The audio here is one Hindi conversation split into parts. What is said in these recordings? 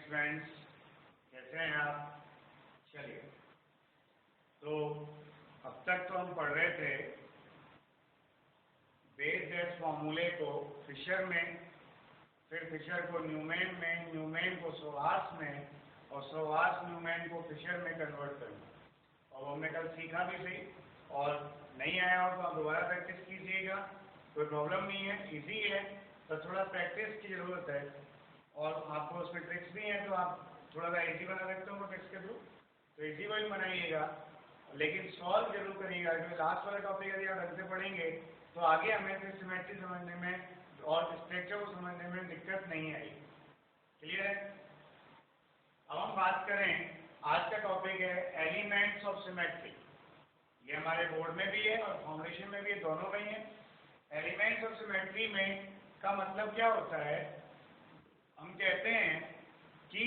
फ्रेंड्स, कैसे हैं आप? चलिए, तो अब तक तो हम पढ़ रहे थे बेस डेस फॉर्मूले को फिशर में, फिर फिशर को न्यूमैन में, न्यूमैन को सोहास में, और सोहास न्यूमैन को फिशर में कन्वर्ट करना। और हमने कल सीखा भी सही, और नहीं आया हो तो आप दोबारा प्रैक्टिस कीजिएगा, कोई प्रॉब्लम नहीं है, इजी है, तो थोड़ा प्रैक्टिस की ज़रूरत है। और आपको उसमें ट्रिक्स भी हैं, तो आप थोड़ा सा इजी बना सकते हो ट्रिक्स के थ्रू, तो इजी वाली बनाइएगा, लेकिन सॉल्व जरूर करिएगा, क्योंकि लास्ट वाला टॉपिक यदि आप ढंग से पढ़ेंगे तो आगे हमें फिर सिमेट्री समझने में और स्ट्रक्चर को समझने में दिक्कत नहीं आएगी। क्लियर है? अब हम बात करें, आज का टॉपिक है एलिमेंट्स ऑफ सिमेट्री। ये हमारे बोर्ड में भी है और फाउंडेशन में भी है, दोनों में ही है। एलिमेंट्स ऑफ सिमेट्री में का मतलब क्या होता है? हम कहते हैं कि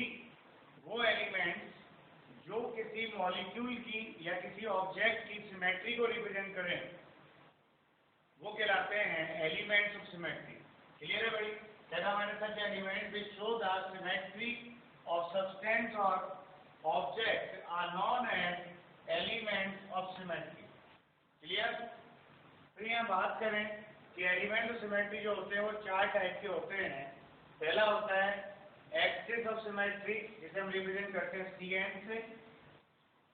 वो एलिमेंट्स जो किसी मॉलिक्यूल की या किसी ऑब्जेक्ट की सिमेट्री को रिप्रेजेंट करें, वो कहलाते हैं एलिमेंट्स ऑफ सिमेट्री। क्लियर है भाई? कहना मैंने सच, elements which show the symmetry of substance और object are known as elements of symmetry. Clear? फिर यहाँ बात करें कि एलिमेंट ऑफ सिमेट्री जो होते हैं वो चार टाइप के होते हैं। पहला होता है एक्सिस ऑफ सिमेट्री, जिसे हम रिप्रेजेंट करते हैं Cn से।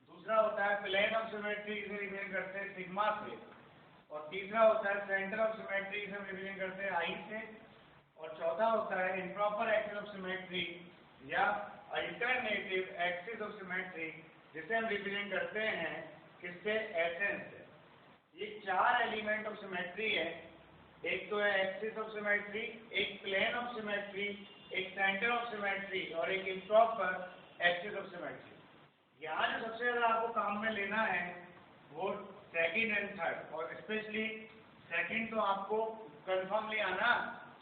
दूसरा होता है प्लेन ऑफ सिमेट्री, जिसे रिप्रेजेंट करते हैं सिग्मा से। और तीसरा होता है सेंटर ऑफ सिमेट्री, जिसे हम रिप्रेजेंट करते हैं I से। और चौथा होता है इम्प्रॉपर एक्सिस ऑफ सिमेट्री या अल्टरनेटिव एक्सिस ऑफ सिमेट्री, जिसे हम रिप्रेजेंट करते हैं किससे? Sn से। ये चार एलिमेंट ऑफ सिमेट्री है। एक तो है एक्सिस ऑफ सिमेट्री, एक प्लेन ऑफ सिमेट्री, एक सेंटर ऑफ सिमेट्री और एक इम्प्रॉपर एक्सिस ऑफ सिमेट्री। यहाँ जो सबसे ज़्यादा आपको काम में लेना है वो सेकंड एंड थर्ड, और स्पेशली सेकंड तो आपको कंफर्मली आना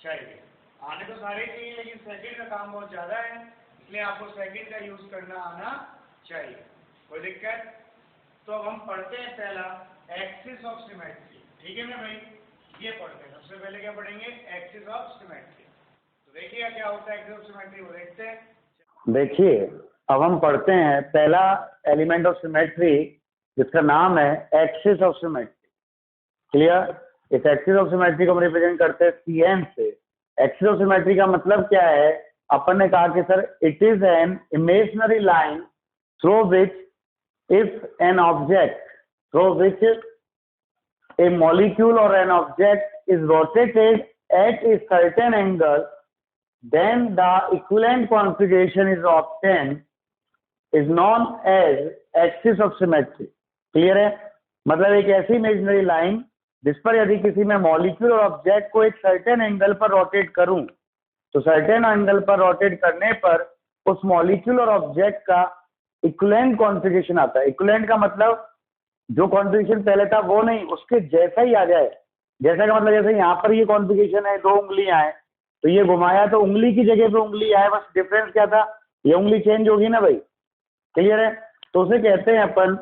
चाहिए। आने तो सारे चाहिए, लेकिन सेकंड का काम बहुत ज़्यादा है, इसलिए आपको सेकंड का यूज़ करना आना चाहिए। कोई दिक्कत? तो अब हम पढ़ते हैं पहला एक्सिस ऑफ सिमेट्री। ठीक है ना भाई? ये पढ़ते हैं। सबसे पहले क्या पढ़ेंगे? Axis of symmetry. तो देखिए क्या होता है एक्सिस ऑफ सिमेट्री, वो देखते हैं। देखिए, अब हम पढ़ते हैं पहला एलिमेंट ऑफ सिमेट्री, जिसका नाम है एक्सिस ऑफ सिमेट्री। क्लियर? इस एक्सिस ऑफ सिमेट्री को हम रिप्रेजेंट करते हैं Cn से। एक्सिस ऑफ सिमेट्री का मतलब क्या है? अपन ने कहा कि sir it is an imaginary line through which if an object, through which a molecule or an object is rotated at a certain angle, then the equivalent configuration is obtained, is known as axis of symmetry. Clear है? मतलब एक ऐसी इमेजिनरी लाइन जिस पर यदि किसी में मॉलिक्यूल और ऑब्जेक्ट को एक सर्टेन एंगल पर रोटेट करूं, तो सर्टेन एंगल पर रोटेट करने पर उस मॉलिक्यूल और ऑब्जेक्ट का इक्विवेलेंट कॉन्फ़िगरेशन आता है। इक्विवेलेंट का मतलब जो कॉन्फ़िगरेशन पहले था वो नहीं, उसके जैसा ही आ जाए। जैसा का मतलब जैसे यहाँ पर ये कॉन्फ़िगरेशन है, दो उंगलियां हैं, तो ये घुमाया तो उंगली की जगह पे उंगली आए, बस डिफरेंस क्या था? ये उंगली चेंज होगी ना भाई। क्लियर है? तो उसे कहते हैं अपन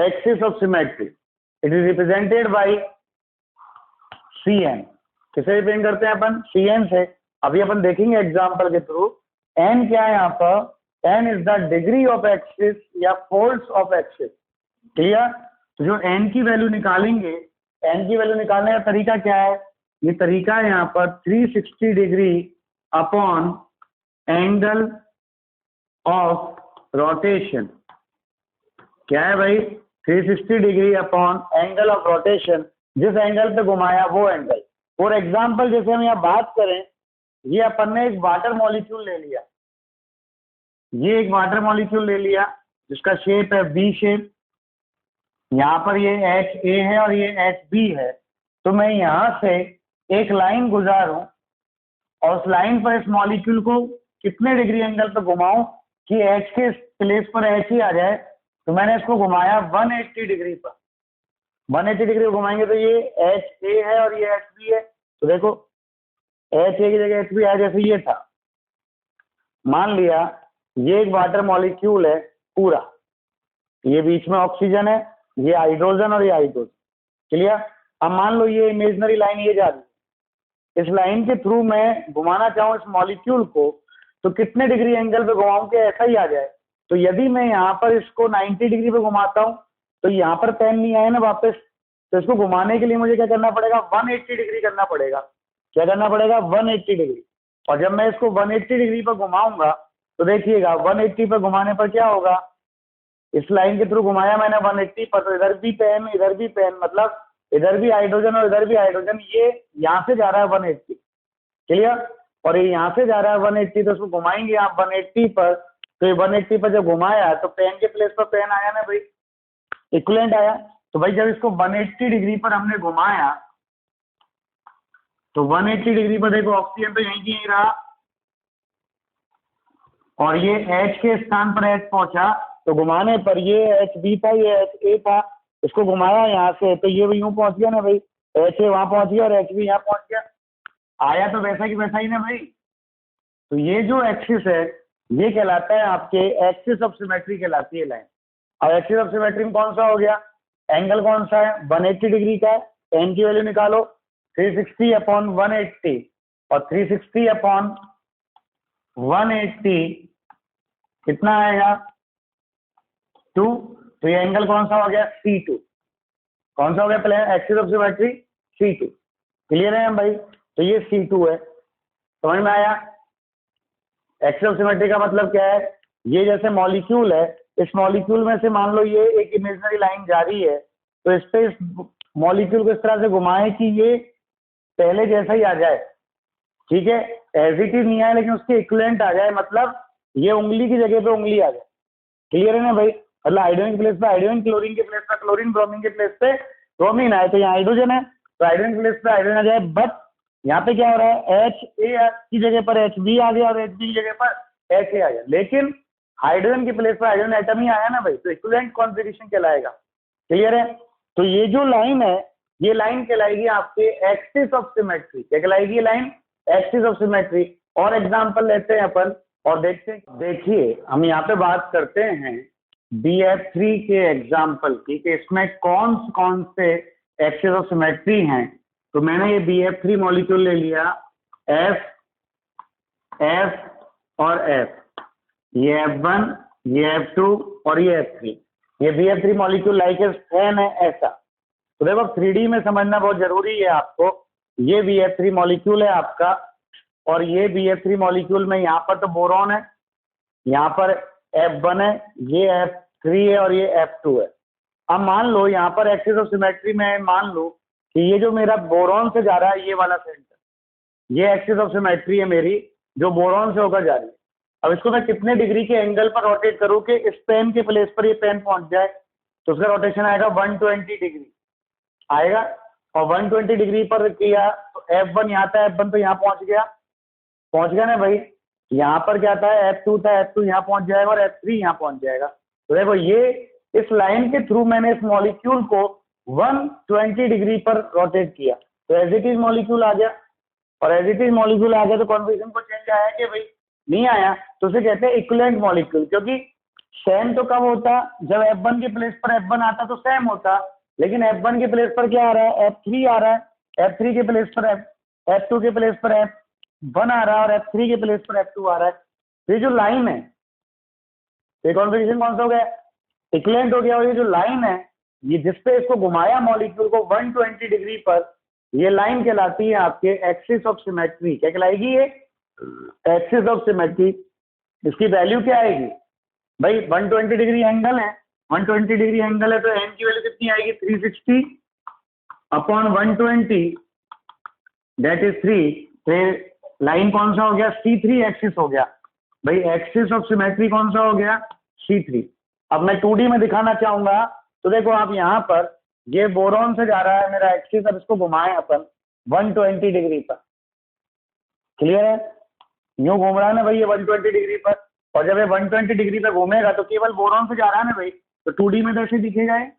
axis of symmetry. It is represented by Cn। किसे रिप्रेजेंट करते हैं अपन? Cn से। अभी अपन देखेंगे एग्जाम्पल के थ्रू। n क्या है यहाँ पर? n is the degree of axis या फोल्ड्स ऑफ एक्सिस। क्लियर? तो जो n की वैल्यू निकालेंगे, n की वैल्यू निकालने का तरीका क्या है? ये तरीका है यहाँ पर 360 degree upon angle of rotation. क्या है भाई? 360 degree upon angle of rotation. जिस एंगल पे घुमाया वो एंगल। फॉर एग्जाम्पल जैसे हम यहाँ बात करें, ये अपन ने एक वाटर मॉलिक्यूल ले लिया, ये एक वाटर मॉलिक्यूल ले लिया जिसका शेप है V शेप। यहाँ पर ये HA है और ये HB है। तो मैं यहाँ से एक लाइन गुजारूं और उस लाइन पर इस मॉलिक्यूल को कितने डिग्री एंगल पर घुमाऊं कि H के प्लेस पर H ही आ जाए। तो मैंने इसको घुमाया 180 डिग्री पर। 180 डिग्री घुमाएंगे तो ये HA है और ये HB है। तो देखो HA की जगह HB है, जैसे ये था। मान लिया ये एक वाटर मॉलिक्यूल है पूरा, ये बीच में ऑक्सीजन है, ये हाइड्रोजन और ये हाइड्रोजन। क्लियर? अब मान लो ये इमेजिनरी लाइन ये जा रही है, इस लाइन के थ्रू मैं घुमाना चाहूँ इस मॉलिक्यूल को, तो कितने डिग्री एंगल पे घुमाऊं कि ऐसा ही आ जाए। तो यदि मैं यहाँ पर इसको 90 डिग्री पे घुमाता हूँ तो यहाँ पर पेन नहीं आया ना वापस, तो इसको घुमाने के लिए मुझे क्या करना पड़ेगा, 180 डिग्री करना पड़ेगा। क्या करना पड़ेगा, 180 डिग्री। और जब मैं इसको 180 डिग्री पर घुमाऊंगा तो देखिएगा 180 पर घुमाने पर क्या होगा, इस लाइन के थ्रू घुमाया मैंने 180 पर, तो इधर भी पेन इधर भी पेन, मतलब इधर भी हाइड्रोजन और इधर भी हाइड्रोजन, ये यहाँ से जा रहा है 180, क्लियर। और ये यहाँ से जा रहा है 180, तो इसको घुमाएंगे आप 180 पर, तो ये 180 पर जब घुमाया तो पेन के प्लेस पर पेन आया ना भाई, इक्विवेलेंट आया। तो भाई जब इसको 180 डिग्री पर हमने घुमाया तो 180 डिग्री पर देखो ऑक्सीजन तो यहीं की यहीं रहा, और ये H के स्थान पर H पहुंचा, तो घुमाने पर ये HB था, ये HA था, इसको घुमाया यहाँ से तो ये यूं पहुंच गया ना भाई, HA वहां पहुंच गया और HB यहाँ पहुंच गया, आया तो वैसा की वैसा ही ना भाई। तो ये जो एक्सिस है ये कहलाता है आपके एक्सिस ऑफ सिमेट्री कहलाती है लाइन। अब एक्सिस ऑफ सिमेट्री में कौन सा हो गया, एंगल कौन सा है, 180 डिग्री का है, एन की वैल्यू निकालो 360/180, और 360/180 कितना आएगा 2, तो ये एंगल कौन सा हो गया C2, कौन सा हो गया plane axis of symmetry C2, clear है भाई। तो ये C2 है, समझ में आया। एक्सिस ऑफ सिमेट्री का मतलब क्या है, ये जैसे मॉलिक्यूल है, इस मॉलिक्यूल में से मान लो ये एक इमेजिनरी लाइन जा रही है, तो इस पे इस मॉलिक्यूल को इस तरह से घुमाए कि ये पहले जैसा ही आ जाए, ठीक है, एज इट इज नहीं आए लेकिन उसके इक्विवेलेंट आ जाए, मतलब ये उंगली की जगह पे उंगली आ जाए, क्लियर है ना भाई। मतलब हाइड्रोजन के प्लेस पे हाइड्रोजन, क्लोरीन के प्लेस पे क्लोरीन, ब्रोमीन के प्लेस पे ब्रोमीन आए, तो यहाँ हाइड्रोजन है तो हाइड्रोजन के प्लेस पे हाइड्रोजन आ जाए। बट यहाँ पे क्या हो रहा है, HA की जगह पर HB आ गया और HB की जगह पर HA आ गया, लेकिन हाइड्रोजन के प्लेस पर हाइड्रोजन एटम ही आया ना भाई, तो इक्विवेलेंट कॉन्फ़िगरेशन कहलाएगा, क्लियर है। तो ये जो लाइन है ये लाइन कहलाएगी आपके एक्सिस ऑफ सिमेट्री, क्या कहलाएगी ये लाइन, एक्सिस ऑफ सिमेट्री। और एग्जांपल लेते हैं अपन और देखते हैं, देखिए हम यहाँ पे बात करते हैं BF3 के एग्जाम्पल की कि इसमें कौन कौन से एक्सिस ऑफ सिमेट्री हैं। तो मैंने ये BF3 मॉलिक्यूल ले लिया, F, F और F, ये F1, ये F2 और ये F3, ये BF3 मॉलिक्यूल लाइक फैन है ऐसा। तो देखो 3D में समझना बहुत जरूरी है आपको, ये BF3 मॉलिक्यूल है आपका, और ये BF3 मॉलिक्यूल में यहाँ पर तो बोरॉन है, यहाँ पर F1 है, ये F3 है और ये F2 है। अब मान लो यहाँ पर एक्सिस ऑफ सिमेट्री में मान लो कि ये जो मेरा बोरॉन से जा रहा है ये वाला सेंटर, ये एक्सिस ऑफ सिमेट्री है मेरी जो बोरॉन से होकर जा रही है। अब इसको मैं कितने डिग्री के एंगल पर रोटेट करूँ कि इस पेन के प्लेस पर ये पेन पहुंच जाए, तो उसका रोटेशन आएगा 120 डिग्री आएगा, और 120 डिग्री पर किया तो F1 यहाँ था, F1 तो यहाँ पहुंच गया ना भाई। यहाँ पर क्या था, F2 था, F2 यहाँ पहुंच जाएगा और F3 यहाँ पहुंच जाएगा। तो देखो ये इस लाइन के थ्रू मैंने इस मॉलिक्यूल को 120 डिग्री पर रोटेट किया, तो एज इट इज मॉलिक्यूल आ गया, और एज इट इज मॉलिक्यूल आ गया तो कॉन्फ़िगरेशन को चेंज आया कि भाई नहीं आया, तो उसे कहते हैं इक्विवेलेंट मॉलिक्यूल। क्योंकि सेम तो कब होता, जब F1 के प्लेस पर F1 आता तो सेम होता, लेकिन F1 के प्लेस पर क्या आ रहा है, F3 आ रहा है, F3 के प्लेस पर F2 के प्लेस पर F1 आ रहा है और F3 के प्लेस पर F2 आ रहा है। ये जो लाइन है ये कॉन्फ़िगरेशन कौन सा हो गया, इक्विवेलेंट हो गया। और ये जो लाइन है ये जिसपे इसको घुमाया मॉलिक्यूल को 120 डिग्री पर, ये लाइन कहलाती है आपके एक्सिस ऑफ सिमेट्री। क्या कहलाएगी ये, एक्सिस ऑफ सिमेट्री। इसकी वैल्यू क्या आएगी भाई, 120 डिग्री एंगल है, 120 डिग्री एंगल है तो एन की वैल्यू कितनी आएगी 360/120 दैट इज 3। फिर लाइन कौन सा हो गया, C3 एक्सिस हो गया भाई, एक्सिस ऑफ सिमेट्री कौन सा हो गया C3। अब मैं 2D में दिखाना चाहूंगा, तो देखो आप यहाँ पर ये बोरॉन से जा रहा है मेरा एक्सिस, अब इसको घुमाएं अपन 120 डिग्री पर, क्लियर है, यूं घूम रहा है ना भाई ये 120 डिग्री पर, और जब ये 120 डिग्री पर घूमेगा तो केवल बोरॉन से जा रहा है ना भाई, तो 2D में तो ऐसे दिखेगा है।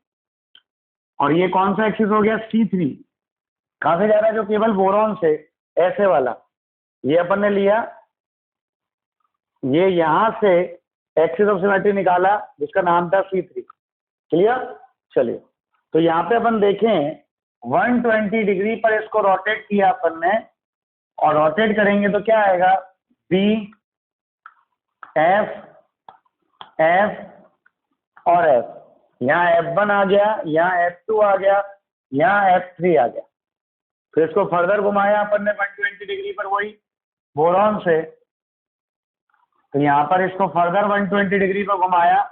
और ये कौन सा एक्सिस हो गया C3, कहां से जा रहा है, जो केवल बोरॉन से, ऐसे वाला, ये अपन ने लिया, ये यहां से एक्सिस ऑफ सिमेट्री निकाला जिसका नाम था C3, क्लियर। चलिए तो यहाँ पे अपन देखें 120 डिग्री पर इसको रोटेट किया अपन ने, और रोटेट करेंगे तो क्या आएगा B F और F, यहाँ F1 आ गया, यहाँ F2 आ गया, यहाँ F3 आ गया। फिर इसको फर्दर घुमाया अपन ने 120 डिग्री पर वही बोरॉन से, तो यहाँ पर इसको फर्दर 120 डिग्री पर घुमाया,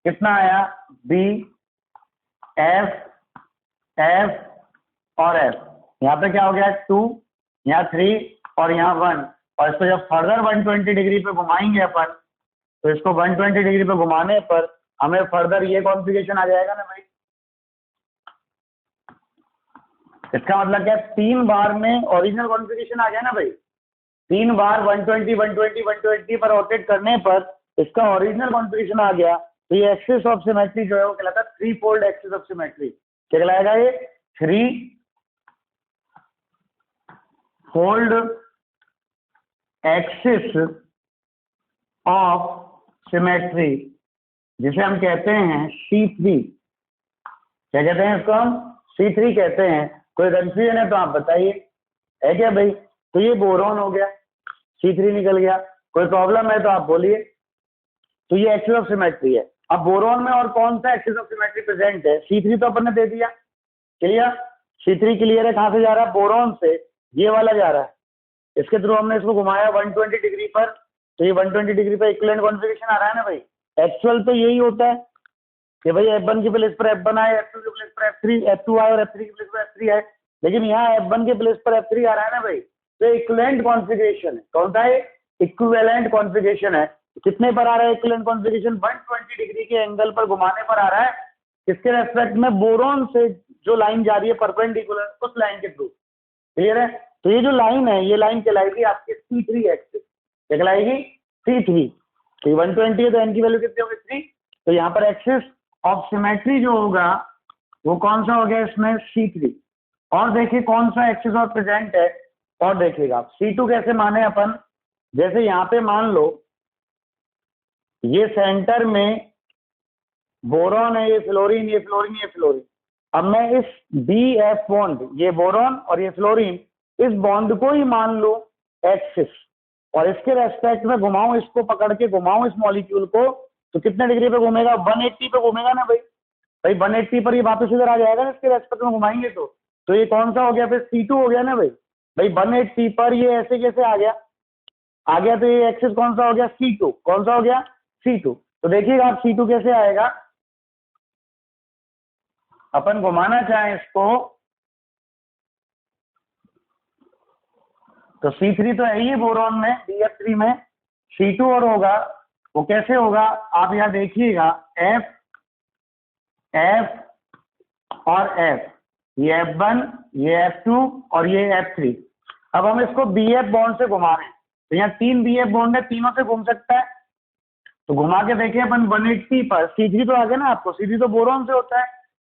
कितना आया B F F और F, यहाँ पे क्या हो गया 2, यहाँ 3 और यहाँ 1, और इसको जब फर्दर 120 डिग्री पे घुमाएंगे अपन, तो इसको 120 डिग्री पे घुमाने पर हमें फर्दर ये कॉन्फ़िगरेशन आ जाएगा ना भाई। इसका मतलब क्या, 3 बार में ओरिजिनल कॉन्फ़िगरेशन आ गया ना भाई। 3 बार 120 120 120 पर रोटेट करने पर इसका ओरिजिनल कॉन्फ़िगरेशन आ गया, तो ये एक्सिस ऑफ सिमेट्री जो है वो कहलाता है 3 फोल्ड एक्सिस ऑफ सिमेट्री। क्या कहलाएगा ये 3 फोल्ड एक्सिस ऑफ सिमेट्री, जिसे हम कहते हैं C3। क्या कहते हैं इसको हम? C3 कहते हैं। कोई कंफ्यूजन है तो आप बताइए, है क्या भाई? तो ये बोरॉन हो गया, C3 निकल गया। कोई प्रॉब्लम है तो आप बोलिए। तो ये एक्सिस ऑफ सिमेट्री है। अब बोरॉन में और कौन सा एक्सिस ऑफ सिमेट्री प्रेजेंट है? C3 तो अपन ने दे दिया, क्लियर। C3 क्लियर है। कहाँ से जा रहा है? बोरॉन से ये वाला जा रहा है, इसके थ्रू हमने इसको घुमाया 120 डिग्री पर, तो ये 120 डिग्री पर इक्विवेलेंट कॉन्फ़िगरेशन आ रहा है ना भाई। एक्चुअल तो यही होता है कि भाई F1 की प्लेस पर F1 आए, F2 की प्लेस पर F3, F2 आए और F3 की प्लेस पर F3 आए, लेकिन यहाँ F1 के प्लेस पर F3 आ रहा है ना भाई, तो इक्विवेलेंट कॉन्फ़िगरेशन है। कौन सा है? इक्विवेलेंट कॉन्फ़िगरेशन है। कितने पर आ रहा है इक्विवेलेंट कॉन्फ़िगरेशन? 120 डिग्री के एंगल पर घुमाने पर आ रहा है, किसके रेस्पेक्ट में? बोरॉन से जो लाइन जा रही है परपेंडिकुलर, उस लाइन के थ्रू, क्लियर है। तो ये जो लाइन है, ये लाइन कहलाएगी आपकी C3 एक्सिस। क्या कहलाएगी? C3। तो 120 है तो n की वैल्यू कितनी होगी? 3। तो यहाँ पर एक्सिस ऑफ सिमेट्री जो होगा वो कौन सा हो गया इसमें? C3। और देखिए कौन सा एक्सिस और प्रेजेंट है, और देखिएगा आप C2 कैसे माने अपन। जैसे यहाँ पे मान लो ये सेंटर में बोरॉन है, ये फ्लोरीन, ये फ्लोरीन, ये फ्लोरीन। अब मैं इस BF बॉन्ड, ये बोरॉन और ये फ्लोरीन, इस बॉन्ड को ही मान लो एक्सिस, और इसके रेस्पेक्ट में घुमाऊं, इसको पकड़ के घुमाऊं इस मॉलिक्यूल को, तो कितने डिग्री पे घूमेगा? 180 पे घूमेगा ना भाई। भाई 180 पर ये वापस इधर आ जाएगा ना, इसके रेस्पेक्ट में घुमाएंगे तो ये कौन सा हो गया? फिर C2 हो गया ना भाई। भाई 180 पर ये ऐसे कैसे आ गया? तो ये एक्सिस कौन सा हो गया? C2। कौन सा हो गया? C2। तो देखिएगा आप C2 कैसे आएगा। अपन घुमाना चाहें इसको तो C3 तो है ही बोरॉन में, BF3 में। C2 और होगा, वो कैसे होगा आप यहाँ देखिएगा, F F और F, ये F1, ये F2 और ये F3। अब हम इसको BF बॉन्ड से घुमा रहे हैं, तो यहाँ 3 BF बॉन्ड है, तीनों से घूम सकता है। तो घुमा के देखिए अपन 180 पर, C3 तो आ गया ना आपको, C3 तो बोरॉन से होता है,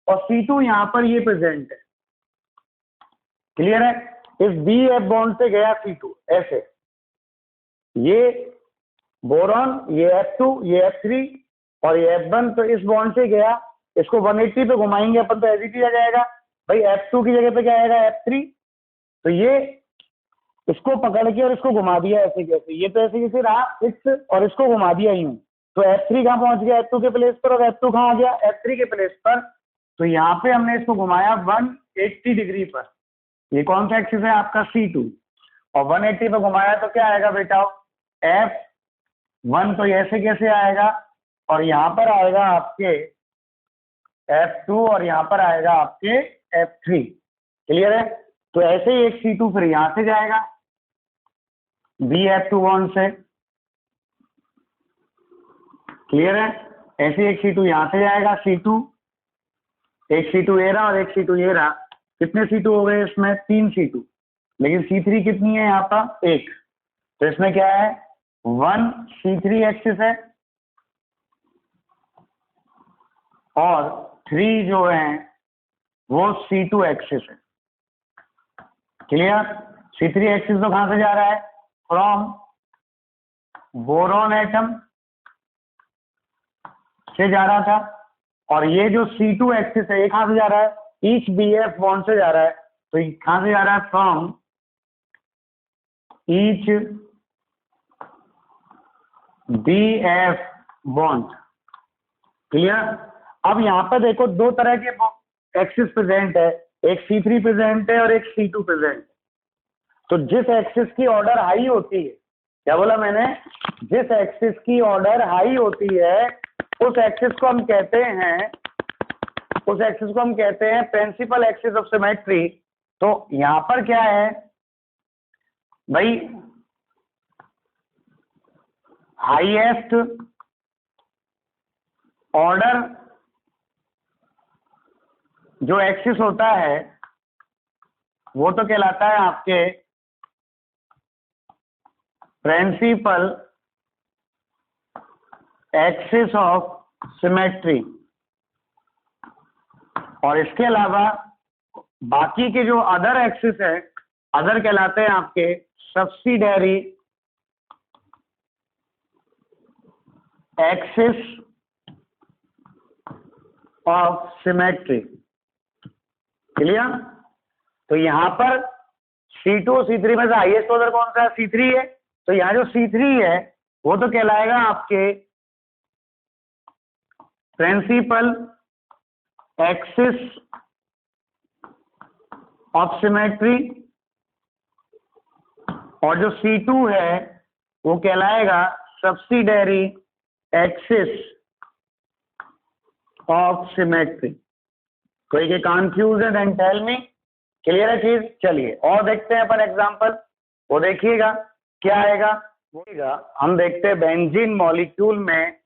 और C2 यहाँ पर ये प्रेजेंट है, क्लियर है। इस BF बॉन्ड से गया C2 ऐसे, ये बोरॉन, ये F2, ये F3 और ये F1, तो इस बॉन्ड से गया, इसको 180 पे घुमाएंगे अपन तो एजिटी आ जाएगा भाई। F2 की जगह पे क्या आएगा? F3। तो ये इसको पकड़ के और इसको घुमा दिया ऐसे कैसे, ये तो ऐसे कैसे रहा फिक्स, और इसको घुमा दिया यूं, तो F3 कहाँ पहुंच गया? F2 के प्लेस पर, और F2 कहाँ आ गया? F3 के प्लेस पर। तो यहाँ पे हमने इसको घुमाया 180 डिग्री पर। ये कौन सा एक्सिस है आपका? C2। और 180 पे घुमाया तो क्या आएगा बेटा? F1। तो ऐसे कैसे आएगा? और यहाँ पर आएगा आपके F2 और यहाँ पर आएगा आपके F3, क्लियर है। तो ऐसे ही एक C2 फिर यहाँ से जाएगा BF2 बॉन्ड से, क्लियर है। ऐसे एक C2 यहाँ से जाएगा, C2, एक C2 ये रहा और एक C2 ये रहा। कितने C2 हो गए इसमें? 3 C2। लेकिन C3 कितनी है यहाँ पर? 1। तो इसमें क्या है? 1 C3 एक्सिस है और 3 जो है वो C2 एक्सिस है, क्लियर। C3 एक्सिस तो कहां से जा रहा है? फ्रॉम बोरॉन एटम से जा रहा था, और ये जो C2 एक्सिस है ये कहां से जा रहा है? ईच BF बॉन्ड से जा रहा है। तो कहां से जा रहा है? From each BF bond. Clear. अब यहाँ पर देखो दो तरह के एक्सिस प्रेजेंट है, एक C3 प्रेजेंट है और एक C2 प्रेजेंट है। तो जिस एक्सिस की ऑर्डर हाई होती है, क्या बोला मैंने, जिस एक्सिस की ऑर्डर हाई होती है उस एक्सिस को हम कहते हैं, उस एक्सिस को हम कहते हैं प्रिंसिपल एक्सिस ऑफ सिमेट्री। तो यहां पर क्या है भाई, हाईएस्ट ऑर्डर जो एक्सिस होता है वो तो कहलाता है आपके प्रिंसिपल एक्सिस ऑफ सिमेट्री, और इसके अलावा बाकी के जो अदर एक्सिस है, अदर कहलाते हैं आपके subsidiary axis of symmetry. Clear. तो यहां पर C2 और C3 में से हाईएस्ट ऑर्डर कौन सा है, C3 है। तो यहाँ जो C3 है वो तो कहलाएगा आपके प्रिंसिपल एक्सिस ऑफ सिमेट्री, और जो C2 है वो कहलाएगा सब्सिडियरी एक्सिस ऑफ सिमेट्री। कोई के confusion and tell me, clear है चीज। चलिए और देखते हैं अपन एग्जांपल, वो देखिएगा क्या आएगा। हम देखते हैं बेंजीन मॉलिक्यूल में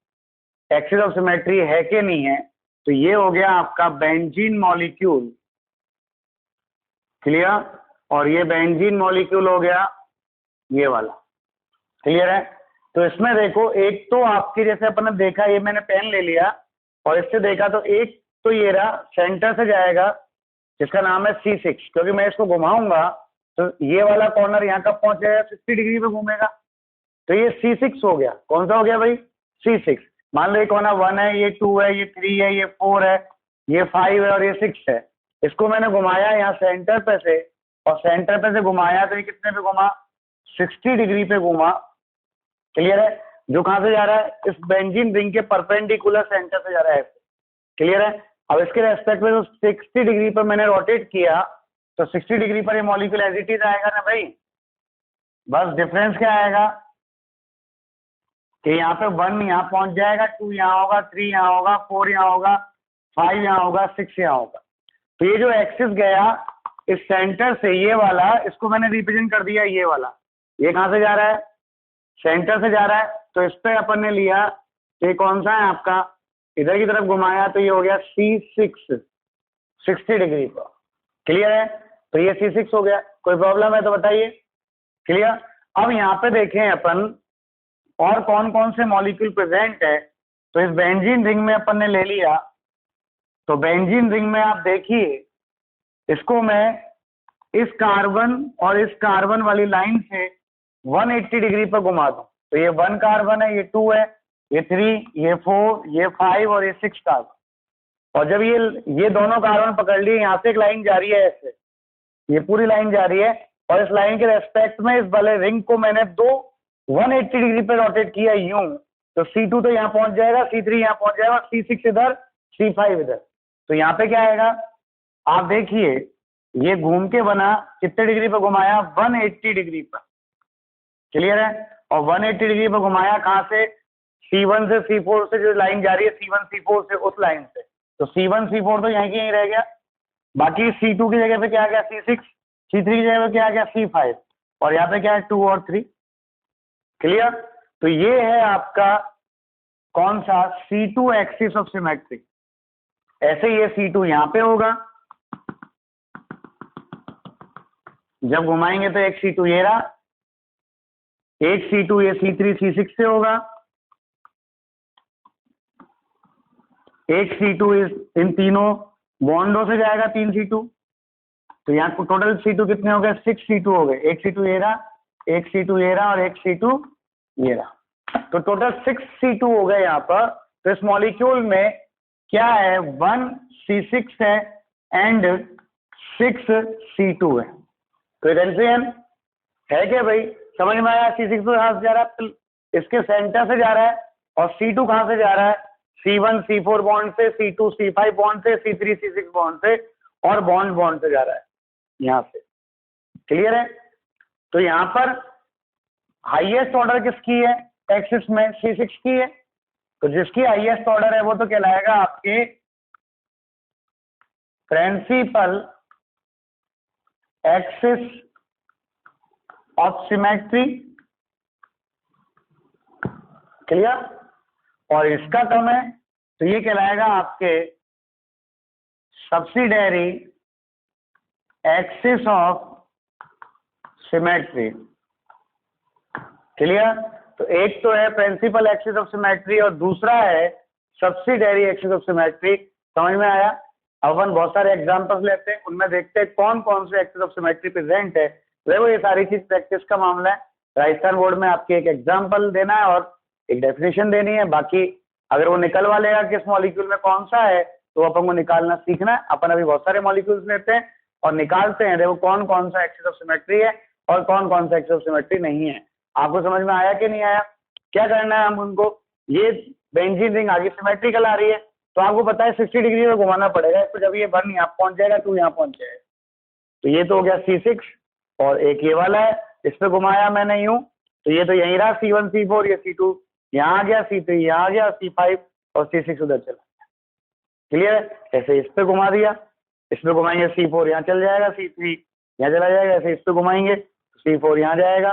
एक्सिस ऑफ सिमेट्री है कि नहीं है। तो ये हो गया आपका बेंजीन मॉलिक्यूल। क्लियर। और ये बेंजीन मॉलिक्यूल हो गया ये वाला। क्लियर है। तो इसमें देखो, एक तो आपकी जैसे अपन ने देखा, ये मैंने पेन ले लिया और इससे देखा तो एक तो ये रहा सेंटर से जाएगा जिसका नाम है C6, क्योंकि मैं इसको घुमाऊंगा तो ये वाला कॉर्नर यहाँ कब पहुंच जाएगा, 60 डिग्री पे घूमेगा। तो ये C6 हो गया। कौन सा हो गया भाई, C6। मान लो ये कॉर्नर 1 है, ये 2 है, ये 3 है, ये 4 है, ये 5 है और ये 6 है। इसको मैंने घुमाया यहाँ सेंटर पे से, और सेंटर पे से घुमाया तो ये कितने पे घुमा, 60 डिग्री पे घुमा। क्लियर है। जो कहाँ से जा रहा है, इस बेंजीन रिंग के परपेंडिकुलर सेंटर से जा रहा है। क्लियर है। अब इसके रेस्पेक्ट में तो 60 डिग्री पर मैंने रोटेट किया तो 60 डिग्री पर ये मॉलिक्यूल एज इट इज आएगा ना भाई। बस डिफरेंस क्या आएगा कि यहाँ पे 1 यहाँ पहुंच जाएगा, 2 यहाँ होगा, 3 यहाँ होगा, 4 यहाँ होगा, 5 यहाँ होगा, 6 यहाँ होगा। तो ये जो एक्सिस गया इस सेंटर से, ये वाला, इसको मैंने रिप्रेजेंट कर दिया ये वाला। ये कहाँ से जा रहा है, सेंटर से जा रहा है। तो इस पे अपन ने लिया, तो ये कौन सा है आपका, इधर की तरफ घुमाया तो ये हो गया C6, 60 डिग्री पर। क्लियर है। तो ये C6 हो गया। कोई प्रॉब्लम है तो बताइए। क्लियर। अब यहाँ पे देखें अपन और कौन कौन से मॉलिक्यूल प्रेजेंट है। तो इस बेंजीन रिंग में अपन ने ले लिया, तो बेंजीन रिंग में आप देखिए, इसको मैं इस कार्बन और इस कार्बन वाली लाइन से 180 डिग्री पर घुमा दूं। तो ये 1 कार्बन है, ये 2 है, ये 3, ये 4, ये 5 और ये 6 कार्बन। और जब ये दोनों कार्बन पकड़ लिए, यहाँ से एक लाइन जा रही है ऐसे, ये पूरी लाइन जा रही है, और इस लाइन के रेस्पेक्ट में इस वाले रिंग को मैंने 180 डिग्री पे रोटेट किया यूं। तो C2 तो यहाँ पहुंच जाएगा, C3 यहाँ पहुंच जाएगा, C6 इधर, C5 इधर। तो यहाँ पे क्या आएगा, आप देखिए, ये घूम के बना, कितने डिग्री पे घुमाया, 180 डिग्री पर। क्लियर है। और 180 डिग्री पर घुमाया कहाँ से, C1 से C4 से जो लाइन जा रही है, C1 C4 से, उस लाइन से। तो C1 C4 तो यहीं की यहीं रह गया। बाकी C2 की जगह पे क्या आ गया, C6, C3 की जगह पे क्या आ गया, C5, और यहाँ पे क्या है, 2 और 3। क्लियर। तो ये है आपका कौन सा, C2 एक्सिस ऑफ सिमेट्री। ऐसे ये C2 यहाँ पे होगा, जब घुमाएंगे तो एक C2 ये रहा, एक C2 ये C3 C6 से होगा, एक C2 इन तीनों बॉन्डों से जाएगा, 3 C2। तो यहाँ टोटल C2 कितने हो गए, 6 C2 हो गए। एक C2 ये रहा, एक C2 ये रहा, और एक C2 ये रहा। तो टोटल 6 C2 हो गए यहाँ पर। तो इस मॉलिक्यूल में क्या है, 1 C6 है एंड 6 C2 है। कोई कंफ्यूजन है क्या भाई, समझ में आया। C6 तो यहाँ से जा रहा है, इसके सेंटर से जा रहा है, और C2 कहां से जा रहा है, C1 C4 बॉन्ड से, C2 C5 बॉन्ड से, C3 C6 बॉन्ड से, और बॉन्ड से जा रहा है यहां से। क्लियर है? तो यहां पर हाईएस्ट ऑर्डर किसकी है एक्सिस में, C6 की है। तो जिसकी हाईएस्ट ऑर्डर है वो तो कहलाएगा आपके principal axis of symmetry. Clear? और इसका कम है तो ये कहलाएगा आपके subsidiary axis of symmetry. Clear? तो एक तो है प्रिंसिपल एक्सिस ऑफ सिमेट्री और दूसरा है सब्सिडियरी एक्सिस ऑफ सिमेट्री। समझ में आया? अब अपन बहुत सारे एग्जांपल्स लेते हैं, उनमें देखते हैं कौन कौन से एक्सिस ऑफ सिमेट्री प्रेजेंट है। देखो ये सारी चीज प्रैक्टिस का मामला है। राजस्थान बोर्ड में आपके एक एग्जाम्पल देना है और एक डेफिनेशन देनी है। बाकी अगर वो निकलवा लेगा किस मॉलिक्यूल में कौन सा है तो अपन को निकालना सीखना है। अपन अभी बहुत सारे मॉलिक्यूल्स लेते हैं और निकालते हैं, देखो कौन कौन सा एक्सिस ऑफ सिमेट्री है और कौन कौन सा एक्सिस ऑफ सिमेट्री नहीं है। आपको समझ में आया कि नहीं आया? क्या करना है हम उनको, ये बेंजीन रिंग आगे सिमेट्रिकल आ रही है तो आपको पता है 60 डिग्री में घुमाना पड़ेगा इसको। जब ये 1 यहाँ पहुंच जाएगा 2 यहाँ पहुंच जाएगा। तो ये तो हो गया C6 और एक ये वाला है, इस पे घुमाया मैंने यूं तो ये तो यहीं रहा C1 C4, ये C2 यहाँ आ गया, C3 यहाँ आ गया, C5 और C6 उधर चला गया। क्लियर है? ऐसे इस पे घुमा दिया, इस पे घुमाएंगे C4 यहाँ चल जाएगा, C3 यहाँ चला जाएगा, ऐसे इस पे घुमाएंगे C4 यहाँ जाएगा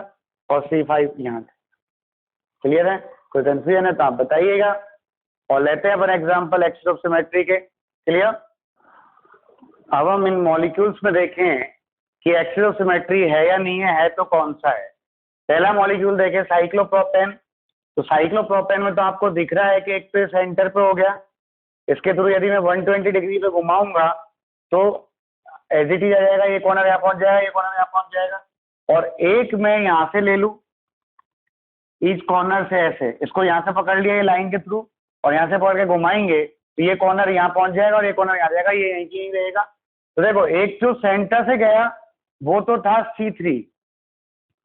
और C5 यहाँ। क्लियर है? कोई कंफ्यूजन है तो आप बताइएगा। और लेते हैं अपन एग्जांपल एक्सिस ऑफ सिमेट्री के। क्लियर? अब हम इन मॉलिक्यूल्स में देखें कि एक्सिस ऑफ सिमेट्री है या नहीं है तो कौन सा है। पहला मॉलिक्यूल देखें साइक्लोप्रोपेन। तो साइक्लोप्रोपेन में तो आपको दिख रहा है कि एक पे सेंटर पे हो गया, इसके थ्रू यदि मैं 120 डिग्री पे घुमाऊंगा तो एज इट इज आ जाएगा, ये कॉर्नर यहाँ पहुंच जाएगा, ये कॉर्नर यहाँ पहुंच जाएगा। और एक मैं यहाँ से ले लूं इस कॉर्नर से, ऐसे इसको यहाँ से पकड़ लिया ये लाइन के थ्रू और यहाँ से पकड़ के घुमाएंगे तो ये कॉर्नर यहाँ पहुंच जाएगा और ये कॉर्नर यहाँ जाएगा, ये यहीं की रहेगा। तो देखो एक जो सेंटर से गया वो तो था C3।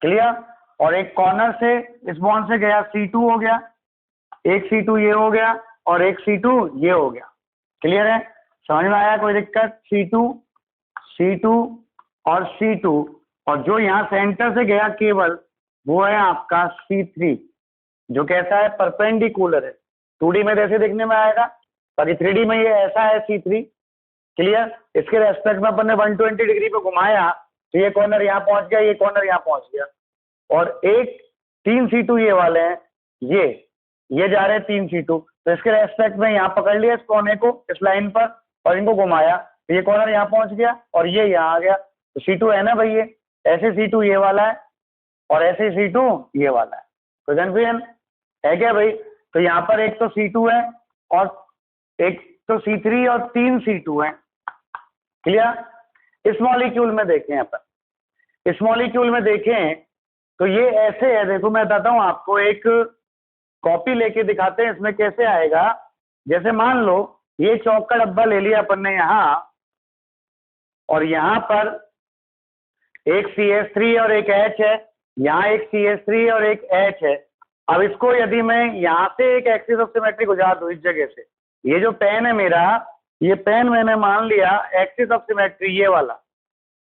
क्लियर? और एक कॉर्नर से इस बॉन्ड से गया C2 हो गया, एक C2 ये हो गया और एक C2 ये हो गया। क्लियर है? समझ में आया? कोई दिक्कत? C2 और C2 और जो यहाँ सेंटर से गया केवल वो है आपका C3 जो कैसा है, परपेंडिकुलर है। 2D में जैसे देखने में आएगा, बाकी 3D में ये ऐसा है C3। क्लियर? इसके रेस्पेक्ट में अपन ने 120 डिग्री पे घुमाया तो ये कॉर्नर यहाँ पहुंच गया, ये कॉर्नर यहाँ पहुंच गया। और एक 3 C2 ये वाले हैं, ये जा रहे हैं 3 C2, तो इसके रेस्पेक्ट में यहाँ पकड़ लिया इस कोने को इस लाइन पर और इनको घुमाया तो ये कॉर्नर यहाँ पहुंच गया और ये यहाँ आ गया। तो C2 है ना भाई, ये ऐसे C2 ये वाला है और ऐसे C2 ये वाला है। तो कंफ्यूजन है क्या भाई? तो यहाँ पर एक तो C2 है और एक तो C3 और 3 C2 है। क्लियर? इस मॉलिक्यूल में देखें अपन, इस मॉलिक्यूल में देखें तो ये ऐसे है। देखो मैं बताता हूँ आपको, एक कॉपी लेके दिखाते हैं इसमें कैसे आएगा। जैसे मान लो ये चौक का डब्बा ले लिया अपन ने यहाँ और यहाँ पर एक CH3 और एक H है, यहाँ एक CH3 और एक H है। अब इसको यदि मैं यहाँ से एक एक्सिस ऑफ सिमेट्री गुजार दूँ इस जगह से, ये जो पेन है मेरा, ये पेन मैंने मान लिया एक्सिस ऑफ सिमेट्री ये वाला।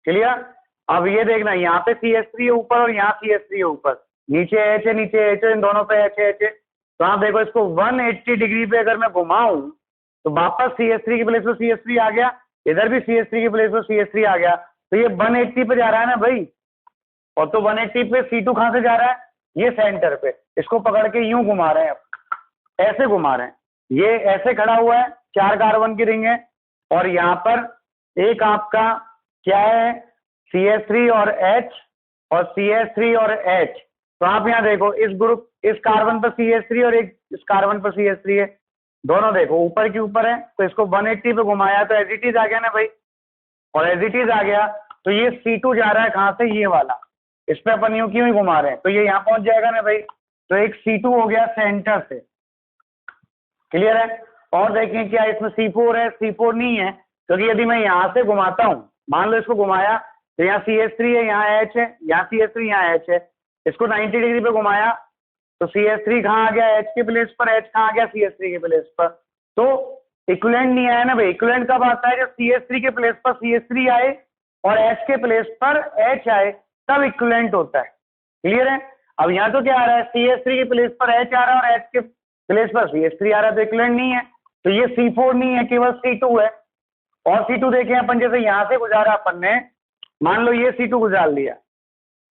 क्लियर? अब ये देखना यहाँ पे CH3 है ऊपर और यहाँ CH3 है ऊपर, नीचे H है, नीचे H है, इन दोनों पे H है। तो आप देखो इसको 180 डिग्री पे अगर मैं घुमाऊं तो वापस CH3 की प्लेस पे CH3 आ गया, इधर भी CH3 की प्लेस पे CH3 आ गया। तो ये 180 पे जा रहा है ना भाई। और तो 180 पे C2 कहाँ से जा रहा है, ये सेंटर पे। इसको पकड़ के यूं घुमा रहे हैं, ऐसे घुमा रहे हैं। ये ऐसे खड़ा हुआ है, 4 कार्बन की रिंग है और यहाँ पर एक आपका क्या है, CH3 और H और CH3 और H। तो आप यहाँ देखो इस ग्रुप, इस कार्बन पर CH3 और एक इस कार्बन पर CH3 है, दोनों देखो ऊपर के ऊपर है। तो इसको 180 पे घुमाया तो एज इट इज आ गया ना भाई। और एज इट इज आ गया तो ये C2 जा रहा है कहाँ से, ये वाला, इस पे अपन यूं क्यों ही घुमा रहे हैं तो ये यहाँ पहुंच जाएगा ना भाई। तो एक C2 हो गया सेंटर से। क्लियर है? और देखें क्या इसमें C4 है, C4 नहीं है क्योंकि यदि मैं यहाँ से घुमाता हूँ, मान लो इसको घुमाया तो यहाँ CH3 है, यहाँ H है, यहाँ CH3 यहाँ H है। इसको 90 डिग्री पे घुमाया तो CH3 कहाँ आ गया H के प्लेस पर, H कहाँ आ गया CH3 के प्लेस पर। तो इक्विवेलेंट नहीं आया ना भाई। इक्विवेलेंट कब आता है, जब CH3 के प्लेस पर CH3 आए और H के प्लेस पर H आए, तब इक्विवेलेंट होता है। क्लियर है। अब यहाँ तो क्या आ रहा है, CH3 के प्लेस पर H आ रहा है और H के प्लेस पर CH3 आ रहा है, तो इक्विवेलेंट नहीं है। तो ये C4 नहीं है, केवल C2 है। और C2 देखें अपन, जैसे यहाँ से गुजारा अपन ने, मान लो ये C2 गुजार लिया,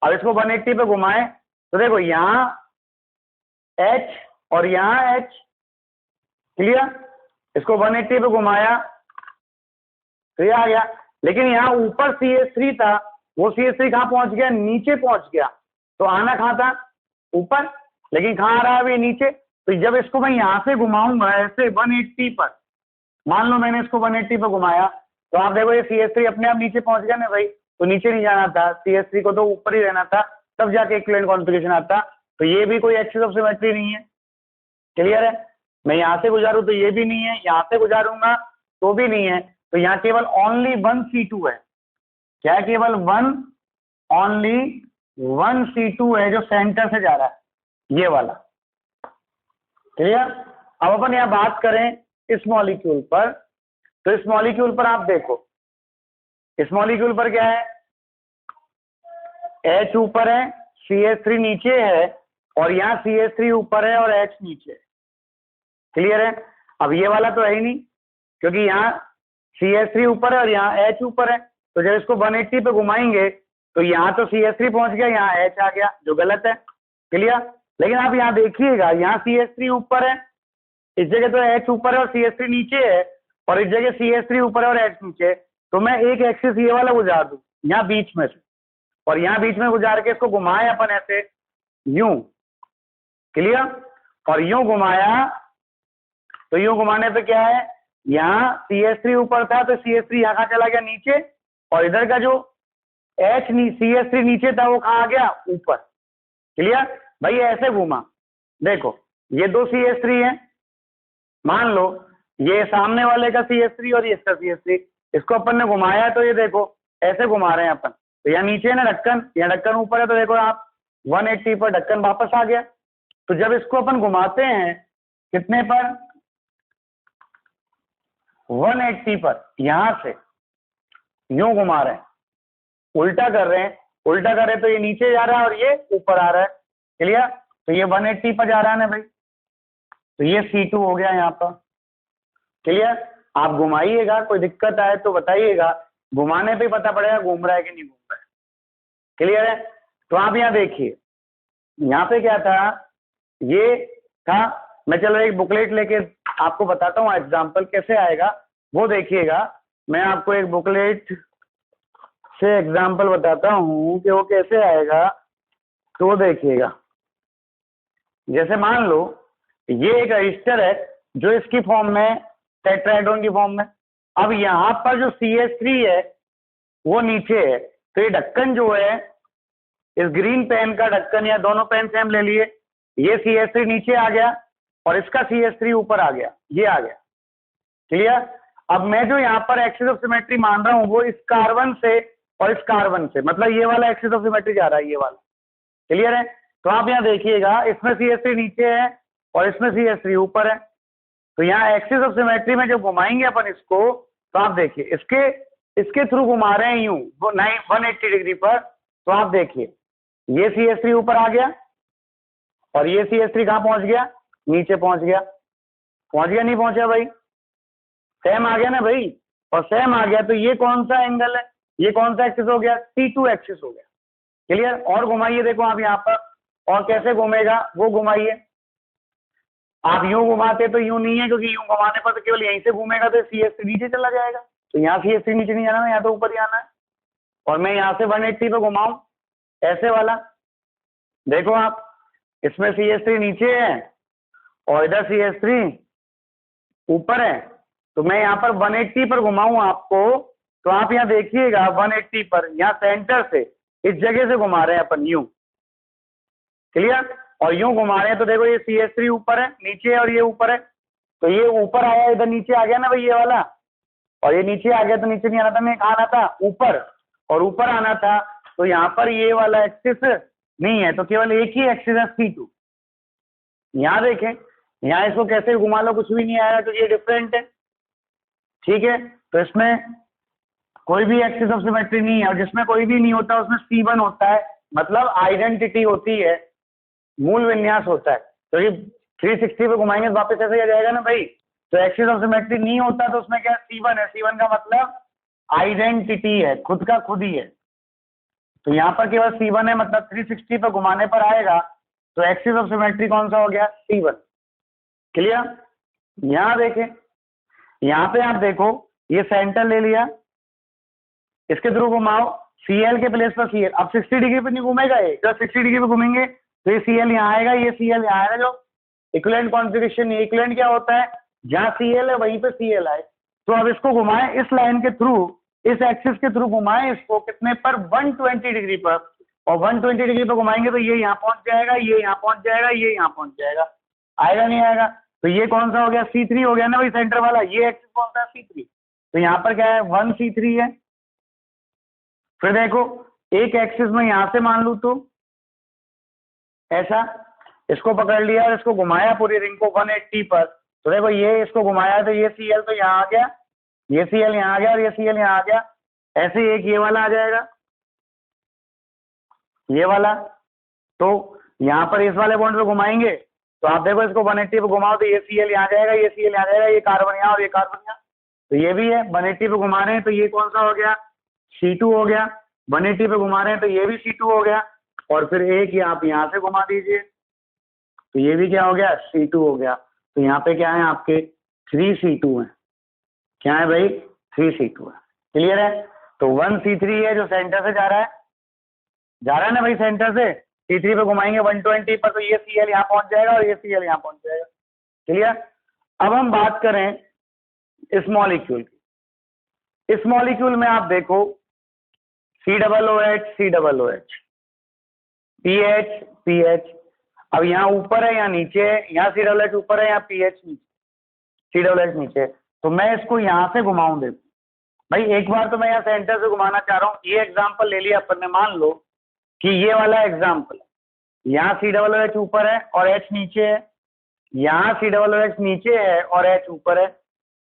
अब इसको 180 पे घुमाए तो देखो यहाँ H और यहाँ H। क्लियर। इसको 180 पे घुमाया तो ये आ गया, लेकिन यहाँ ऊपर CH3 था, वो CH3 कहाँ पहुंच गया, नीचे पहुंच गया। तो आना कहाँ था, ऊपर, लेकिन कहाँ आ रहा है अभी, नीचे। तो जब इसको मैं यहाँ से घुमाऊंगा ऐसे 180 पर, मान लो मैंने इसको 180 पर घुमाया, तो आप देखो ये CH3 अपने आप नीचे पहुंच गया ना भाई। तो नीचे नहीं जाना था, CH3 को तो ऊपर ही रहना था, तब जाके इक्विवेलेंट कॉन्फ़िगरेशन आता। तो ये भी कोई एक्सिस ऑफ सिमेट्री नहीं है। क्लियर है। मैं यहाँ से गुजारूं तो ये भी नहीं है, यहाँ से गुजारूंगा तो भी नहीं है। तो यहाँ केवल ओनली 1 C2 है। क्या है, केवल ओनली 1 C2 है जो सेंटर से जा रहा है, ये वाला। क्लियर। अब अपन यहाँ बात करें इस मॉलिक्यूल पर, तो इस मॉलिक्यूल पर आप देखो, इस मॉलिक्यूल पर क्या है, H ऊपर है, CH3 नीचे है, और यहाँ CH3 ऊपर है और H नीचे है। क्लियर है। अब ये वाला तो है ही नहीं, क्योंकि यहाँ CH3 ऊपर है और यहाँ H ऊपर है। तो जब इसको 180 पे घुमाएंगे तो यहाँ तो CH3 पहुंच गया, यहाँ H आ गया, जो गलत है। क्लियर। लेकिन आप यहाँ देखिएगा, यहाँ CH3 ऊपर है, इस जगह तो H ऊपर है और CH3 नीचे है, और इस जगह CH3 ऊपर है और H नीचे है। तो मैं एक एक्सिस ये वाला गुजार दूं यहाँ बीच में से, और यहाँ बीच में गुजार के इसको घुमाए अपन ऐसे, यूं। क्लियर। और यूं घुमाया तो यूं घुमाने पे क्या है, यहाँ CH3 ऊपर था तो CH3 यहाँ कहाँ चला गया, नीचे, और इधर का जो CH3 नीचे था वो कहाँ आ गया, ऊपर। क्लियर भाई। ऐसे घूमा, देखो ये दो CH3 है, मान लो ये सामने वाले का CH3 और ये इसका CH3, इसको अपन ने घुमाया तो ये देखो ऐसे घुमा रहे हैं अपन। तो यहाँ नीचे है ना ढक्कन, यहाँ ढक्कन ऊपर है, तो देखो आप 180 पर ढक्कन वापस आ गया। तो जब इसको अपन घुमाते हैं कितने पर, 180 पर, यहां से यूं घुमा रहे हैं, उल्टा कर रहे हैं, उल्टा कर रहे हैं तो ये नीचे जा रहा है और ये ऊपर आ रहा है। क्लियर। तो ये 180 पर जा रहा है ना भाई, तो ये C2 हो गया यहाँ पर। क्लियर। आप घुमाइएगा, कोई दिक्कत आए तो बताइएगा, घुमाने पे पता पड़ेगा घूम रहा है कि नहीं घूम रहा है। क्लियर है। तो आप यहाँ देखिए, यहाँ पे क्या था, ये था, मैं चलो एक बुकलेट लेके आपको बताता हूँ एग्जाम्पल कैसे आएगा, वो देखिएगा। मैं आपको एक बुकलेट से एग्जाम्पल बताता हूँ कि वो कैसे आएगा, तो वो देखिएगा। जैसे मान लो ये एक रजिस्टर है जो इसकी फॉर्म में, टेट्राहेड्रॉन की फॉर्म में। अब यहाँ पर जो CH3 है वो नीचे है, तो ये ढक्कन जो है, इस ग्रीन पेन का ढक्कन, या दोनों पेन से हम ले लिए, ये CH3 नीचे आ गया और इसका CH3 ऊपर आ गया, ये आ गया। क्लियर। अब मैं जो यहाँ पर एक्सिस ऑफ सिमेट्री मान रहा हूँ वो इस कार्बन से और इस कार्बन से, मतलब ये वाला एक्सिस ऑफ सिमेट्री जा रहा है, ये वाला। क्लियर है। तो आप यहाँ देखिएगा, इसमें CH3 नीचे है और इसमें CH3 ऊपर है। तो यहाँ एक्सिस ऑफ सिमेट्री में जब घुमाएंगे अपन इसको, तो आप देखिए इसके थ्रू घुमा रहे हैं यूं 180 डिग्री पर। तो आप देखिए ये CH3 ऊपर आ गया और ये CH3 कहाँ पहुंच गया, नीचे पहुंच गया। पहुंच गया नहीं पहुंचा भाई, सेम आ गया ना भाई। और सेम आ गया तो ये कौन सा एंगल है, ये कौन सा एक्सिस हो गया, C2 एक्सिस हो गया। क्लियर। और घुमाइए, देखो आप यहाँ पर, और कैसे घूमेगा वो घुमाइए। आप यूं घुमाते तो यूं नहीं है, क्योंकि यूं घुमाने पर तो केवल यहीं से घूमेगा तो CH3 नीचे चला जाएगा। तो यहाँ CH3 नीचे नहीं जाना है, यहाँ तो ऊपर ही आना है। और मैं यहाँ से 180 पे घुमाऊं ऐसे वाला, देखो आप, इसमें CH3 नीचे है और इधर CH3 ऊपर है। तो मैं यहाँ पर 180 पर घुमाऊं आपको, तो आप यहाँ देखिएगा 180 पर, यहाँ सेंटर से इस जगह से घुमा रहे हैं अपन यूं। क्लियर। और यूं घुमा रहे हैं तो देखो ये CH3 ऊपर है, नीचे है, और ये ऊपर है। तो ये ऊपर आया, इधर नीचे आ गया ना भाई ये वाला, और ये नीचे आ गया तो नीचे नहीं आना था, मैं कहाँ आना था, ऊपर, और ऊपर आना था। तो यहाँ पर ये वाला एक्सिस नहीं है, तो केवल एक ही एक्सिस है C2। यहाँ देखें, यहाँ इसको कैसे भी घुमा लो कुछ भी नहीं आएगा क्योंकि ये डिफरेंट है, ठीक है। तो इसमें कोई भी एक्सिस ऑफ सिमेट्री नहीं है, और जिसमें कोई भी नहीं होता उसमें C1 होता है, मतलब आइडेंटिटी होती है, मूल विन्यास होता है। तो ये 360 पे घुमाएंगे तो वापस ऐसे ही आ जाएगा ना भाई। तो एक्सिस ऑफ सिमेट्री नहीं होता तो उसमें क्या C1 है, C1 का मतलब आइडेंटिटी है, खुद का खुद ही है। तो यहाँ पर केवल C1 है, मतलब 360 पे घुमाने पर आएगा तो एक्सिस ऑफ सिमेट्री कौन सा हो गया, C1। क्लियर। यहाँ देखें, यहाँ पे आप देखो ये सेंटर ले लिया, इसके थ्रू घुमाओ, CL के प्लेस पर CL, अब 60 डिग्री पे नहीं घूमेगा ये, जब 60 डिग्री पे घूमेंगे तो ये CL यहाँ आएगा, ये CL यहाँ आएगा। जो इक्विवेलेंट कॉन्फ़िगरेशन, इक्विवेलेंट क्या होता है, जहाँ CL है वहीं पे CL आए। तो अब इसको घुमाएं इस लाइन के थ्रू, इस एक्सिस के थ्रू घुमाएं इसको, कितने पर, 120 डिग्री पर, और 120 डिग्री पर घुमाएंगे तो ये यहाँ पहुंच जाएगा, ये यहाँ पहुंच जाएगा, ये यहाँ पहुंच जाएगा। आएगा नहीं आएगा। तो ये कौन सा हो गया, C3 हो गया ना भाई, सेंटर वाला। ये एक्सिस कौन सा है, C3। तो यहाँ पर क्या है, 1C3 है। फिर देखो एक एक्सिस में यहाँ से मान लू तो ऐसा, इसको पकड़ लिया और इसको घुमाया पूरी रिंग को 180 पर, तो देखो ये इसको घुमाया तो ये CL तो यहाँ आ गया, ये CL यहाँ आ गया और ये CL यहाँ आ गया। ऐसे ही एक ये वाला आ जाएगा, ये वाला। तो यहाँ पर इस वाले बॉन्ड पे घुमाएंगे तो आप देखो इसको 180 पे घुमाओ तो ये CL यहाँ जाएगा, ये CL यहाँ जाएगा, ये कार्बन यहाँ और ये कार्बन यहाँ। तो ये भी है, 180 पे घुमा रहे हैं तो ये कौन सा हो गया, C2 हो गया। 180 पे घुमा रहे हैं तो ये भी C2 हो गया। और फिर एक ही आप यहाँ से घुमा दीजिए तो ये भी क्या हो गया, C2 हो गया। तो यहाँ पे क्या है आपके 3C2 है। क्या है भाई, 3C2 है। क्लियर है। तो 1C3 है जो सेंटर से जा रहा है ना भाई, सेंटर से C3 पे घुमाएंगे 120 पर तो ये CL यहाँ पहुंच जाएगा और ये CL यहाँ पहुंच जाएगा। क्लियर। अब हम बात करें इस मॉलिक्यूल की। इस मॉलिक्यूल में आप देखो COOH COOH, PH PH। अब यहाँ ऊपर है, यहाँ नीचे है, यहाँ COOH ऊपर है, यहाँ PH नीचे, COOH नीचे। तो मैं इसको यहाँ से घुमाऊं, देखो भाई एक बार तो मैं यहाँ सेंटर से घुमाना चाह रहा हूँ। ये एग्जाम्पल ले लिया अपन ने, मान लो कि ये वाला एग्जाम्पल, यहाँ COOH ऊपर है और H नीचे है, यहाँ COOH नीचे है और H ऊपर है,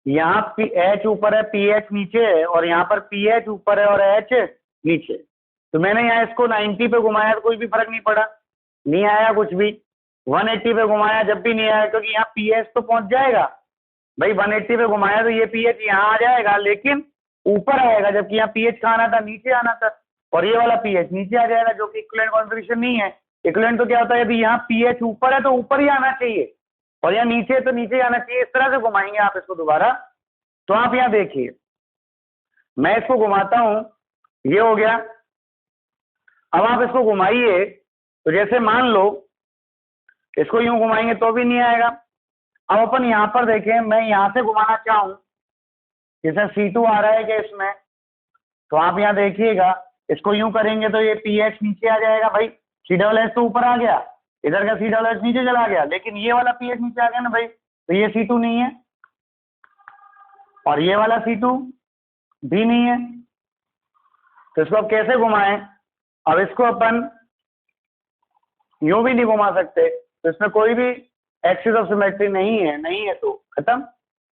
यहाँ H ऊपर है, PH नीचे है, और यहाँ पर PH ऊपर है और H नीचे। तो मैंने यहाँ इसको 90 पे घुमाया तो कोई भी फर्क नहीं पड़ा, नहीं आया कुछ भी। 180 पे घुमाया जब भी नहीं आया, क्योंकि यहाँ PH तो पहुंच जाएगा भाई। 180 पे घुमाया तो ये PH यहाँ आ जाएगा लेकिन ऊपर आएगा, जबकि यहाँ PH कहाँ आना था, नीचे आना था, और ये वाला PH नीचे आ जाएगा, जो कि इक्विवेलेंट कॉन्फ़िगरेशन नहीं है। इक्विवेलेंट तो क्या होता है, यदि यहाँ PH ऊपर है तो ऊपर ही आना चाहिए, और यहाँ नीचे है तो नीचे आना चाहिए। इस तरह से घुमाएंगे आप इसको दोबारा। तो आप यहाँ देखिए, मैं इसको घुमाता हूं, ये हो गया। अब आप इसको घुमाइए तो जैसे मान लो इसको यूं घुमाएंगे तो भी नहीं आएगा। अब अपन यहाँ पर देखें, मैं यहाँ से घुमाना चाहूं, जैसे C2 आ रहा है क्या इसमें, तो आप यहाँ देखिएगा इसको यूं करेंगे तो ये PH नीचे आ जाएगा भाई, COOH तो ऊपर आ गया, इधर का COOH नीचे चला गया, लेकिन ये वाला PH नीचे आ गया ना भाई, तो ये C2 नहीं है और ये वाला C2 भी नहीं है। तो इसको अब कैसे घुमाएं, अब इसको अपन यूं भी नहीं घुमा सकते, तो इसमें कोई भी एक्सिस ऑफ सिमेट्री नहीं है तो खत्म।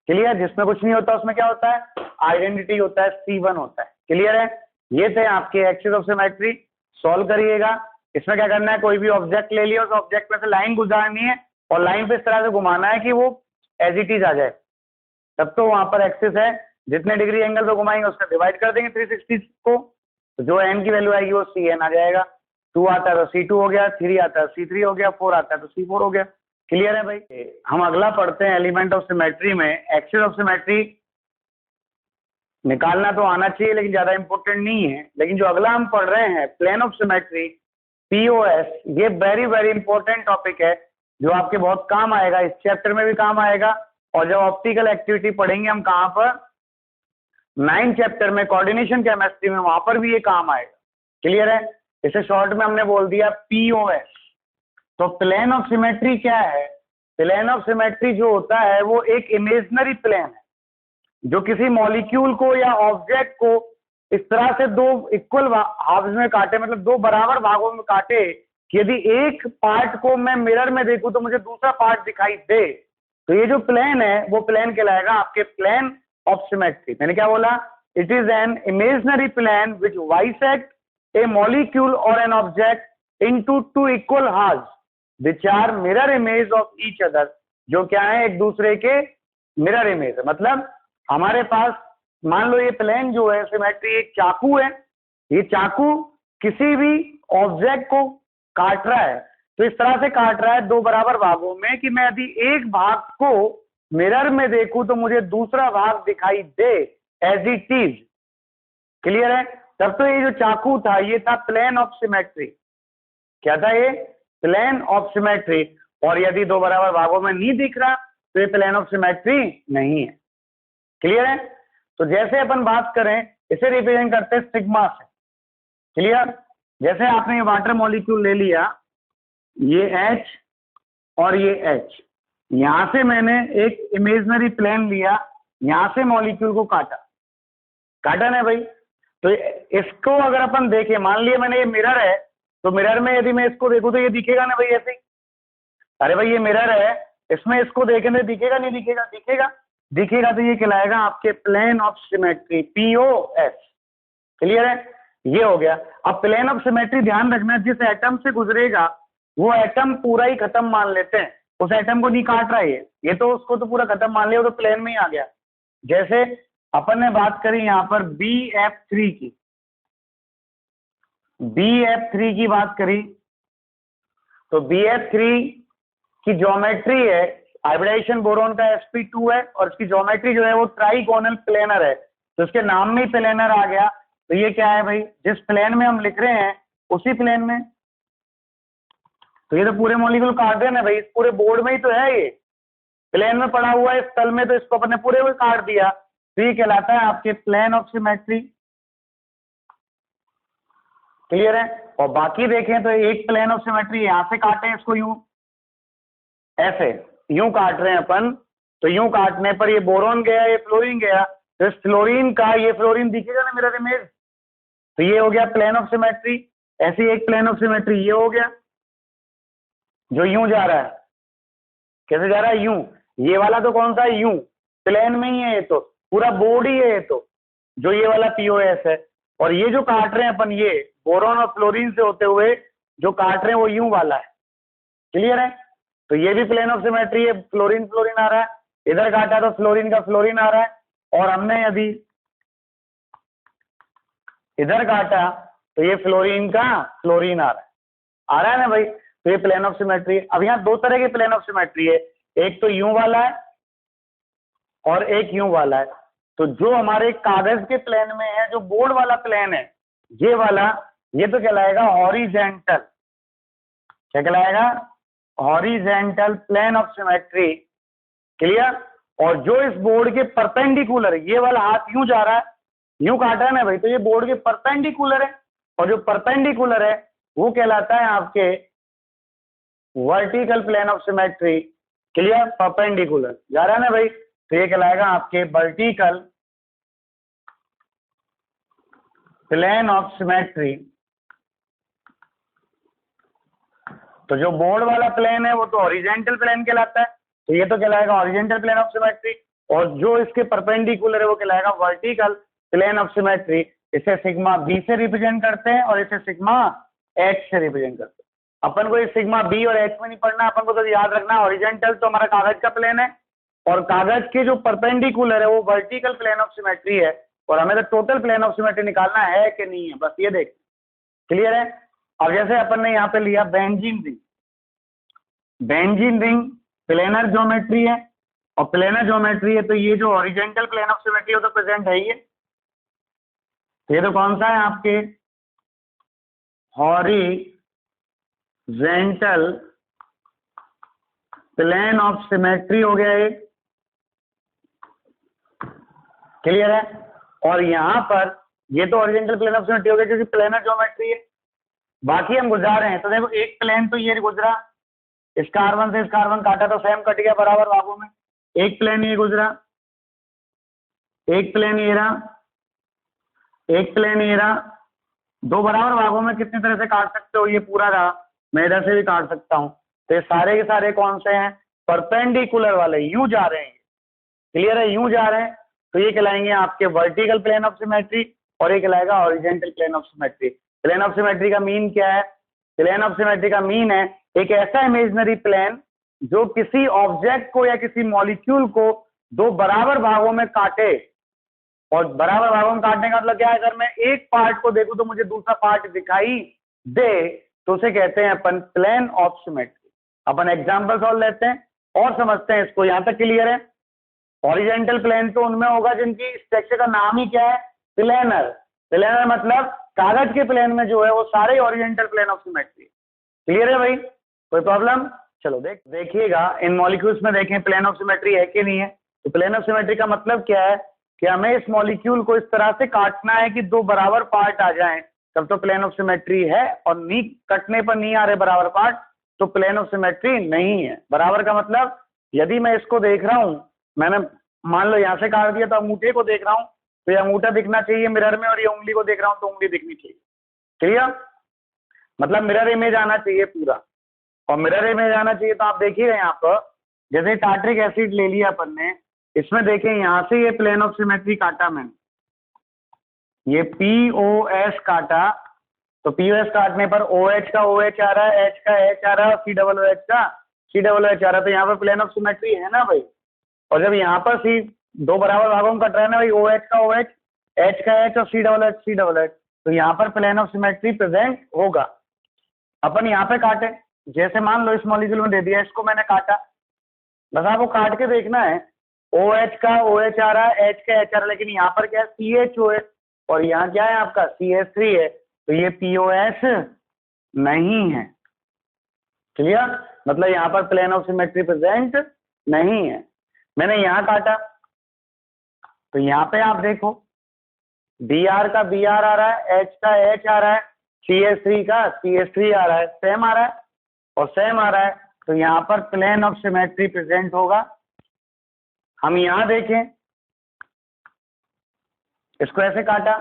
क्लियर। जिसमें कुछ नहीं होता उसमें क्या होता है, आइडेंटिटी होता है, C1 होता है। क्लियर है। ये थे आपके एक्सिस ऑफ सिमेट्री। सॉल्व करिएगा। इसमें क्या करना है, कोई भी ऑब्जेक्ट ले लिया, उस ऑब्जेक्ट में से लाइन गुजारनी है और लाइन पे इस तरह से घुमाना है कि वो एज इट इज आ जाए, तब तो वहां पर एक्सिस है। जितने डिग्री एंगल पे घुमाएंगे उसका डिवाइड कर देंगे 360 को, तो जो n की वैल्यू आएगी वो CN आ जाएगा। 2 आता है तो C2 हो गया, 3 आता है C3 हो गया, 4 आता है तो C4 हो गया। क्लियर है भाई। हम अगला पढ़ते हैं एलिमेंट ऑफ सिमेट्री में एक्सिस ऑफ सिमेट्री। निकालना तो आना चाहिए लेकिन ज्यादा इंपॉर्टेंट नहीं है। लेकिन जो अगला हम पढ़ रहे हैं प्लेन ऑफ सिमेट्री POS, ये वेरी वेरी इंपॉर्टेंट टॉपिक है जो आपके बहुत काम आएगा, इस चैप्टर में भी काम आएगा। और जब ऑप्टिकल एक्टिविटी पढ़ेंगे हम कहाँ पर, 9 चैप्टर में कोऑर्डिनेशन केमिस्ट्री में, वहां पर भी ये काम आएगा। क्लियर है। इसे शॉर्ट में हमने बोल दिया POS। तो प्लेन ऑफ सिमेट्री क्या है, प्लेन ऑफ सिमेट्री जो होता है वो एक इमेजिनरी प्लेन है जो किसी मॉलिक्यूल को या ऑब्जेक्ट को इस तरह से 2 इक्वल हाफ्स में काटे, मतलब 2 बराबर भागों में काटे कि यदि एक पार्ट को मैं मिरर में देखूं तो मुझे दूसरा पार्ट दिखाई दे, तो ये जो प्लेन है वो प्लेन कहलाएगा आपके प्लेन ऑफ सिमेट्री। मैंने क्या बोला? It is an imaginary plane which bisect a molecule और an object into two equal halves which are mirror image of each other, जो क्या है? एक दूसरे के मिरर इमेज है। मतलब हमारे पास मान लो ये प्लेन जो है सिमेट्री, एक चाकू है, ये चाकू किसी भी ऑब्जेक्ट को काट रहा है, तो इस तरह से काट रहा है दो बराबर भागों में कि मैं यदि एक भाग को मिरर में देखूं तो मुझे दूसरा भाग दिखाई दे एज इट इज। क्लियर है? तब तो ये जो चाकू था ये था प्लेन ऑफ सिमेट्री। क्या था ये? Plane of symmetry. और यदि दो बराबर भागों में नहीं दिख रहा तो ये प्लेन ऑफ सिमेट्री नहीं है। क्लियर है? तो जैसे अपन बात करें, इसे रिप्रेजेंट करते हैं सिग्मा से। क्लियर? जैसे आपने ये वाटर मॉलिक्यूल ले लिया, ये H और ये H, यहां से मैंने एक इमेजिनरी प्लेन लिया, यहां से मॉलिक्यूल को काटा ना भाई। तो इसको अगर अपन देखें, मान लिया मैंने ये मिरर है, तो मिरर में यदि मैं इसको देखूं तो ये दिखेगा ना भाई ऐसे ही। अरे भाई ये मिरर है, इसमें इसको देखेंगे दिखेगा नहीं दिखेगा? दिखेगा। तो ये कहलाएगा आपके plane of symmetry, POS। Clear है? ये हो गया। अब प्लेन ऑफ सिमेट्री ध्यान रखना, जिस एटम से गुजरेगा वो एटम पूरा ही खत्म मान लेते हैं, उस एटम को नहीं काट रहा है ये तो उसको तो पूरा खत्म मान लिया, वो तो प्लेन में ही आ गया। जैसे अपन ने बात करी यहां पर BF3 की, BF3 की बात करी, तो BF3 की ज्योमेट्री है, हाइब्रिडाइजेशन बोरोन का sp2 है, और इसकी ज्योमेट्री जो है वो ट्राइगोनल प्लेनर है, तो इसके नाम में ही प्लेनर आ गया। तो ये क्या है भाई? जिस प्लेन में हम लिख रहे हैं उसी प्लेन में। तो ये तो पूरे मॉलिक्यूल काट रहे हैं ना भाई, इस पूरे बोर्ड में ही तो है, ये प्लेन में पड़ा हुआ है इस तल में, तो इसको अपने पूरे में काट दिया। तो ये कहलाता है आपके प्लेन ऑफ सिमेट्री। क्लियर है? और बाकी देखें तो एक प्लेन ऑफ सिमेट्री यहां से काटे इसको यूं, ऐसे यूं काट रहे हैं अपन, तो यूं काटने पर ये बोरोन गया, ये फ्लोरीन गया, तो इस फ्लोरीन का ये फ्लोरीन दिखेगा ना मिरर इमेज। तो ये हो गया प्लेन ऑफ सिमेट्री। ऐसी एक प्लेन ऑफ सिमेट्री ये हो गया जो यूं जा रहा है। कैसे जा रहा है? यूं। ये वाला तो कौन सा है? यूं, प्लेन में ही है, ये तो पूरा बोर्ड ही है ये तो, जो ये वाला POS है। और ये जो काट रहे हैं अपन, ये बोरोन और फ्लोरीन से होते हुए जो काट रहे हैं वो यूं वाला है। क्लियर है? तो ये भी प्लेन ऑफ सिमेट्री है, फ्लोरीन फ्लोरीन आ रहा है, इधर काटा तो फ्लोरीन का फ्लोरीन आ रहा है, और हमने यदि इधर काटा तो ये फ्लोरीन का फ्लोरीन आ रहा है ना भाई। तो ये प्लेन ऑफ सिमेट्री है। अब यहाँ दो तरह के प्लेन ऑफ सिमेट्री है, एक तो यूं वाला है और एक यूं वाला है। तो जो हमारे कागज के प्लेन में है, जो बोर्ड वाला प्लेन है, ये वाला, ये तो कहलाएगा हॉरिजेंटल। क्या कहलाएगा? Horizontal plane of symmetry. Clear? और जो इस बोर्ड के परपेंडिकुलर है, ये वाला हाथ यूं जा रहा है, यूं काटा है ना भाई, तो ये बोर्ड के परपेंडिकुलर है, और जो परपेंडिकुलर है वो कहलाता है आपके vertical plane of symmetry. Clear? Perpendicular जा रहा है ना भाई, तो ये कहलाएगा आपके वर्टिकल प्लेन ऑफ सिमेट्री। तो जो बोर्ड वाला प्लेन है वो तो हॉरिजेंटल प्लेन कहलाता है, तो ये तो कहलाएगा हॉरिजेंटल प्लेन ऑफ सिमेट्री, और जो इसके परपेंडिकुलर है वो कहलाएगा वर्टिकल प्लेन ऑफ सिमेट्री। इसे सिग्मा B से रिप्रेजेंट करते हैं और इसे सिग्मा H से रिप्रेजेंट करते हैं। अपन को ये सिग्मा B और H में नहीं पढ़ना, अपन को तो याद रखना हॉरिजेंटल तो हमारा कागज का प्लेन है, और कागज के जो परपेंडिकुलर है वो वर्टिकल प्लेन ऑफ सिमेट्री है, और हमें तो टोटल प्लेन ऑफ सिमेट्री निकालना है कि नहीं है, बस ये देख। क्लियर है? अब जैसे अपन ने यहाँ पे लिया benzene ring, benzene ring planar geometry है, और प्लेनर ज्योमेट्री है तो ये जो हॉरिजेंटल प्लेन ऑफ सिमेट्री है तो प्रेजेंट है ही है। ये तो कौन सा है आपके? हॉरिजेंटल प्लेन ऑफ सिमेट्री हो गया ये। क्लियर है? और यहां पर ये तो हॉरिजेंटल प्लेन ऑफ सिमेट्री हो गया क्योंकि प्लेनर ज्योमेट्री है। बाकी हम गुजार रहे हैं, तो देखो एक प्लेन तो ये गुजरा, इस कार्बन से इस कार्बन काटा तो सेम कट गया बराबर भागों में। एक प्लेन ये गुजरा, एक प्लेन ये रहा, एक प्लेन ये रहा, दो बराबर भागों में कितनी तरह से काट सकते हो, ये पूरा रहा, मैं इधर से भी काट सकता हूँ। तो ये सारे के सारे कौन से हैं? परपेंडिकुलर वाले, यूं जा रहे हैं। क्लियर है? यूं जा रहे हैं तो ये कहलाएंगे आपके वर्टिकल प्लेन ऑफ सिमेट्री और ये कहलाएगा horizontal plane of symmetry. Plane of symmetry का मीन क्या है? प्लेन ऑफ सिमेट्री का मीन है एक ऐसा इमेजिनरी प्लेन जो किसी ऑब्जेक्ट को या किसी मॉलिक्यूल को दो बराबर भागों में काटे। और बराबर भागों में काटने का मतलब क्या है? अगर मैं एक पार्ट को देखूं तो मुझे दूसरा पार्ट दिखाई दे तो उसे कहते हैं अपन प्लेन ऑफ सिमेट्री। अपन एग्जांपल सॉल्व लेते हैं और समझते हैं इसको। यहां तक क्लियर है? हॉरिजॉन्टल प्लेन तो उनमें होगा जिनकी स्ट्रक्चर का नाम ही क्या है? प्लेनर। प्लेनर मतलब कागज के प्लेन में जो है वो सारे horizontal plane of symmetry. Clear है भाई? कोई प्रॉब्लम? चलो देखिएगा इन मॉलिक्यूल्स में देखें प्लेन ऑफ सिमेट्री है कि नहीं है। तो प्लेन ऑफ सिमेट्री का मतलब क्या है कि हमें इस मॉलिक्यूल को इस तरह से काटना है कि दो बराबर पार्ट आ जाएं, तब तो प्लेन ऑफ सिमेट्री है। और नहीं कटने पर नहीं आ रहे बराबर पार्ट तो प्लेन ऑफ सिमेट्री नहीं है। बराबर का मतलब यदि मैं इसको देख रहा हूं, मैंने मान लो यहां से काट दिया तो अंगूठे को देख रहा हूं तो ये अंगूठा दिखना चाहिए मिरर में, और ये उंगली को देख रहा हूं तो उंगली दिखनी चाहिए। क्लियर? मतलब मिरर इमेज आना चाहिए पूरा। और मिरर इमेज आना चाहिए तो आप देखिए यहाँ पर जैसे टार्ट्रिक एसिड ले लिया अपन ने, इसमें देखें यहाँ से ये प्लेन ऑफ सिमेट्री काटा मैंने, ये POS काटा। तो POS काटने पर OH का OH आ रहा है, H का H आ रहा है, COOH का COOH आ रहा है। तो यहाँ पर प्लेन ऑफ सिमेट्री है ना भाई। और जब यहाँ पर C दो बराबर भागों में कट रहा है ना भाई, OH का OH, H का H और COOH, तो यहाँ पर प्लेन ऑफ सिमेट्री प्रेजेंट होगा। अपन यहाँ पे काटे, जैसे मान लो इस मॉलिक्यूल में दे दिया, इसको मैंने काटा, बस आपको काट के देखना है। OH का OH आ रहा है, H का H आ रहा है, लेकिन यहाँ पर क्या है? CHOH, और यहाँ क्या है आपका? CH3 है। तो ये POS नहीं है। क्लियर? मतलब यहाँ पर प्लेन ऑफ सिमेट्री प्रेजेंट नहीं है। मैंने यहाँ काटा तो यहाँ पे आप देखो Br का Br आ रहा है, H का H आ रहा है, CH3 का CH3 आ रहा है, सेम आ रहा है और सेम आ रहा है। तो यहाँ पर प्लेन ऑफ सिमेट्री प्रेजेंट होगा। हम यहाँ देखें, इसको ऐसे काटा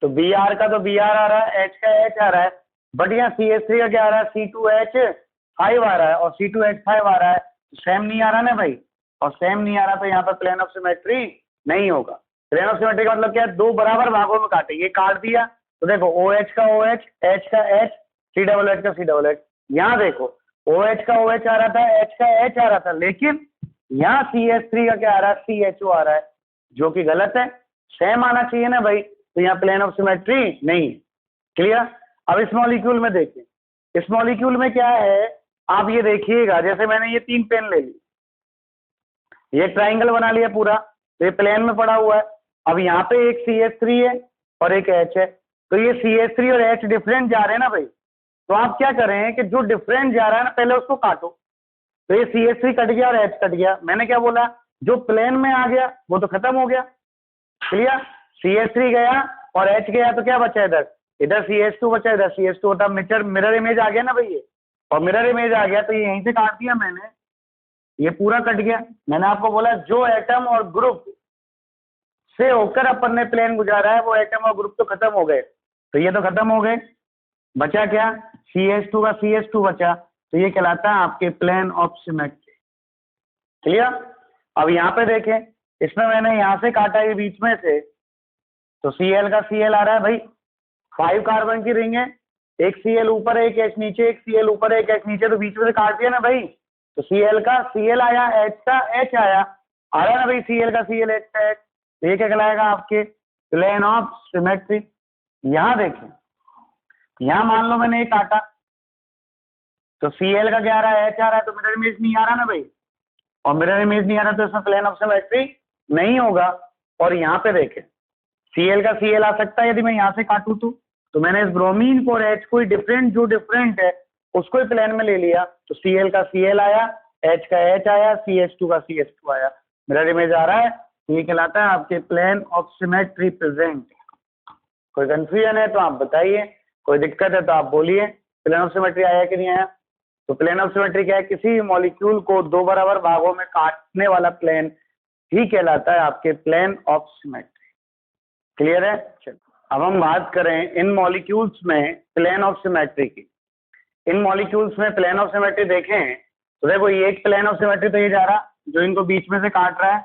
तो Br का तो Br आ रहा है, H का H आ रहा है, बट यहाँ CH3 का क्या आ रहा है? C2H5 आ रहा है और C2H5 आ रहा है। सेम नहीं आ रहा ना भाई, और सेम नहीं आ रहा तो यहाँ पर प्लेन ऑफ सिमेट्री नहीं होगा। प्लेन ऑफ सिमेट्री का मतलब क्या है? दो बराबर भागों में काटे, ये काट दिया तो देखो OH का OH, H का H, COOH का COOH। यहाँ देखो OH का OH आ रहा था, H का H आ रहा था, लेकिन यहाँ CH3 का क्या आ रहा है? CHO आ रहा है, जो कि गलत है। सेम आना चाहिए ना भाई, तो यहाँ प्लेन ऑफ सिमेट्री नहीं। क्लियर? अब इस मॉलिक्यूल में देखें, इस मॉलिक्यूल में क्या है आप ये देखिएगा। जैसे मैंने ये 3 पेन ले ली, ये ट्राइंगल बना लिया पूरा, तो ये प्लेन में पड़ा हुआ है। अब यहाँ पे एक CH3 है और एक H है, तो ये CH3 और H डिफरेंट जा रहे हैं ना भाई। तो आप क्या करें कि जो डिफरेंट जा रहा है ना, पहले उसको काटो। तो ये CH3 कट गया और H कट गया। मैंने क्या बोला? जो प्लेन में आ गया वो तो खत्म हो गया। क्लियर? CH3 गया और H गया तो क्या बचा? इधर इधर CH2 बचा, इधर CH2 होता। मिरर इमेज आ गया ना भाई ये, और मिरर इमेज आ गया तो ये यहीं से काट दिया मैंने, ये पूरा कट गया। मैंने आपको बोला जो एटम और ग्रुप से होकर अपन ने प्लेन गुजारा है वो एटम और ग्रुप तो खत्म हो गए। तो ये तो खत्म हो गए, बचा क्या? CH2 का CH2 बचा, तो ये कहलाता है आपके प्लेन ऑफ सिमेट्री। क्लियर? अब यहाँ पे देखें, इसमें मैंने यहाँ से काटा ये बीच में से, तो Cl का Cl आ रहा है भाई, 5 कार्बन की रिंग है, एक Cl ऊपर एक H नीचे, एक Cl ऊपर एक H नीचे, तो बीच में से काट दिया ना भाई। तो Cl का Cl आया, H का H आया, आ रहा है ना भाई, Cl का Cl, H का H। तो ये क्या कहलाएगा? आपके प्लेन ऑफ सिमेट्री। यहाँ देखें, यहाँ मान लो मैंने ये काटा तो Cl का क्या आ रहा है? H आ रहा है, तो मिरर इमेज नहीं आ रहा ना भाई, और मिरर इमेज नहीं आ रहा तो इसमें प्लेन ऑफ सिमेट्री नहीं होगा। और यहाँ पे देखें, Cl का Cl आ सकता है यदि मैं यहाँ से काटूं तो मैंने इस ब्रोमीन को और H को डिफरेंट, जो डिफरेंट है उसको ही प्लेन में ले लिया, तो Cl का Cl आया, H का H आया, CH2 का CH2 आया, मिरर इमेज आ रहा है। ये कहलाता है आपके प्लेन ऑफ सिमेट्री प्रेजेंट। कोई कंफ्यूजन है तो आप बताइए, कोई दिक्कत है तो आप बोलिए। प्लेन ऑफ सिमेट्री आया कि नहीं आया? तो प्लेन ऑफ सिमेट्री क्या है? किसी मॉलिक्यूल को दो बराबर भागों में काटने वाला प्लेन ही कहलाता है आपके प्लेन ऑफ सिमेट्री। क्लियर है? चलो अब हम बात करें इन मॉलिक्यूल्स में प्लेन ऑफ सिमेट्री की। इन मॉलिक्यूल्स में प्लेन ऑफ सिमेट्री देखें तो देखो ये एक प्लेन ऑफ सिमेट्री तो ये जा रहा जो इनको बीच में से काट रहा है,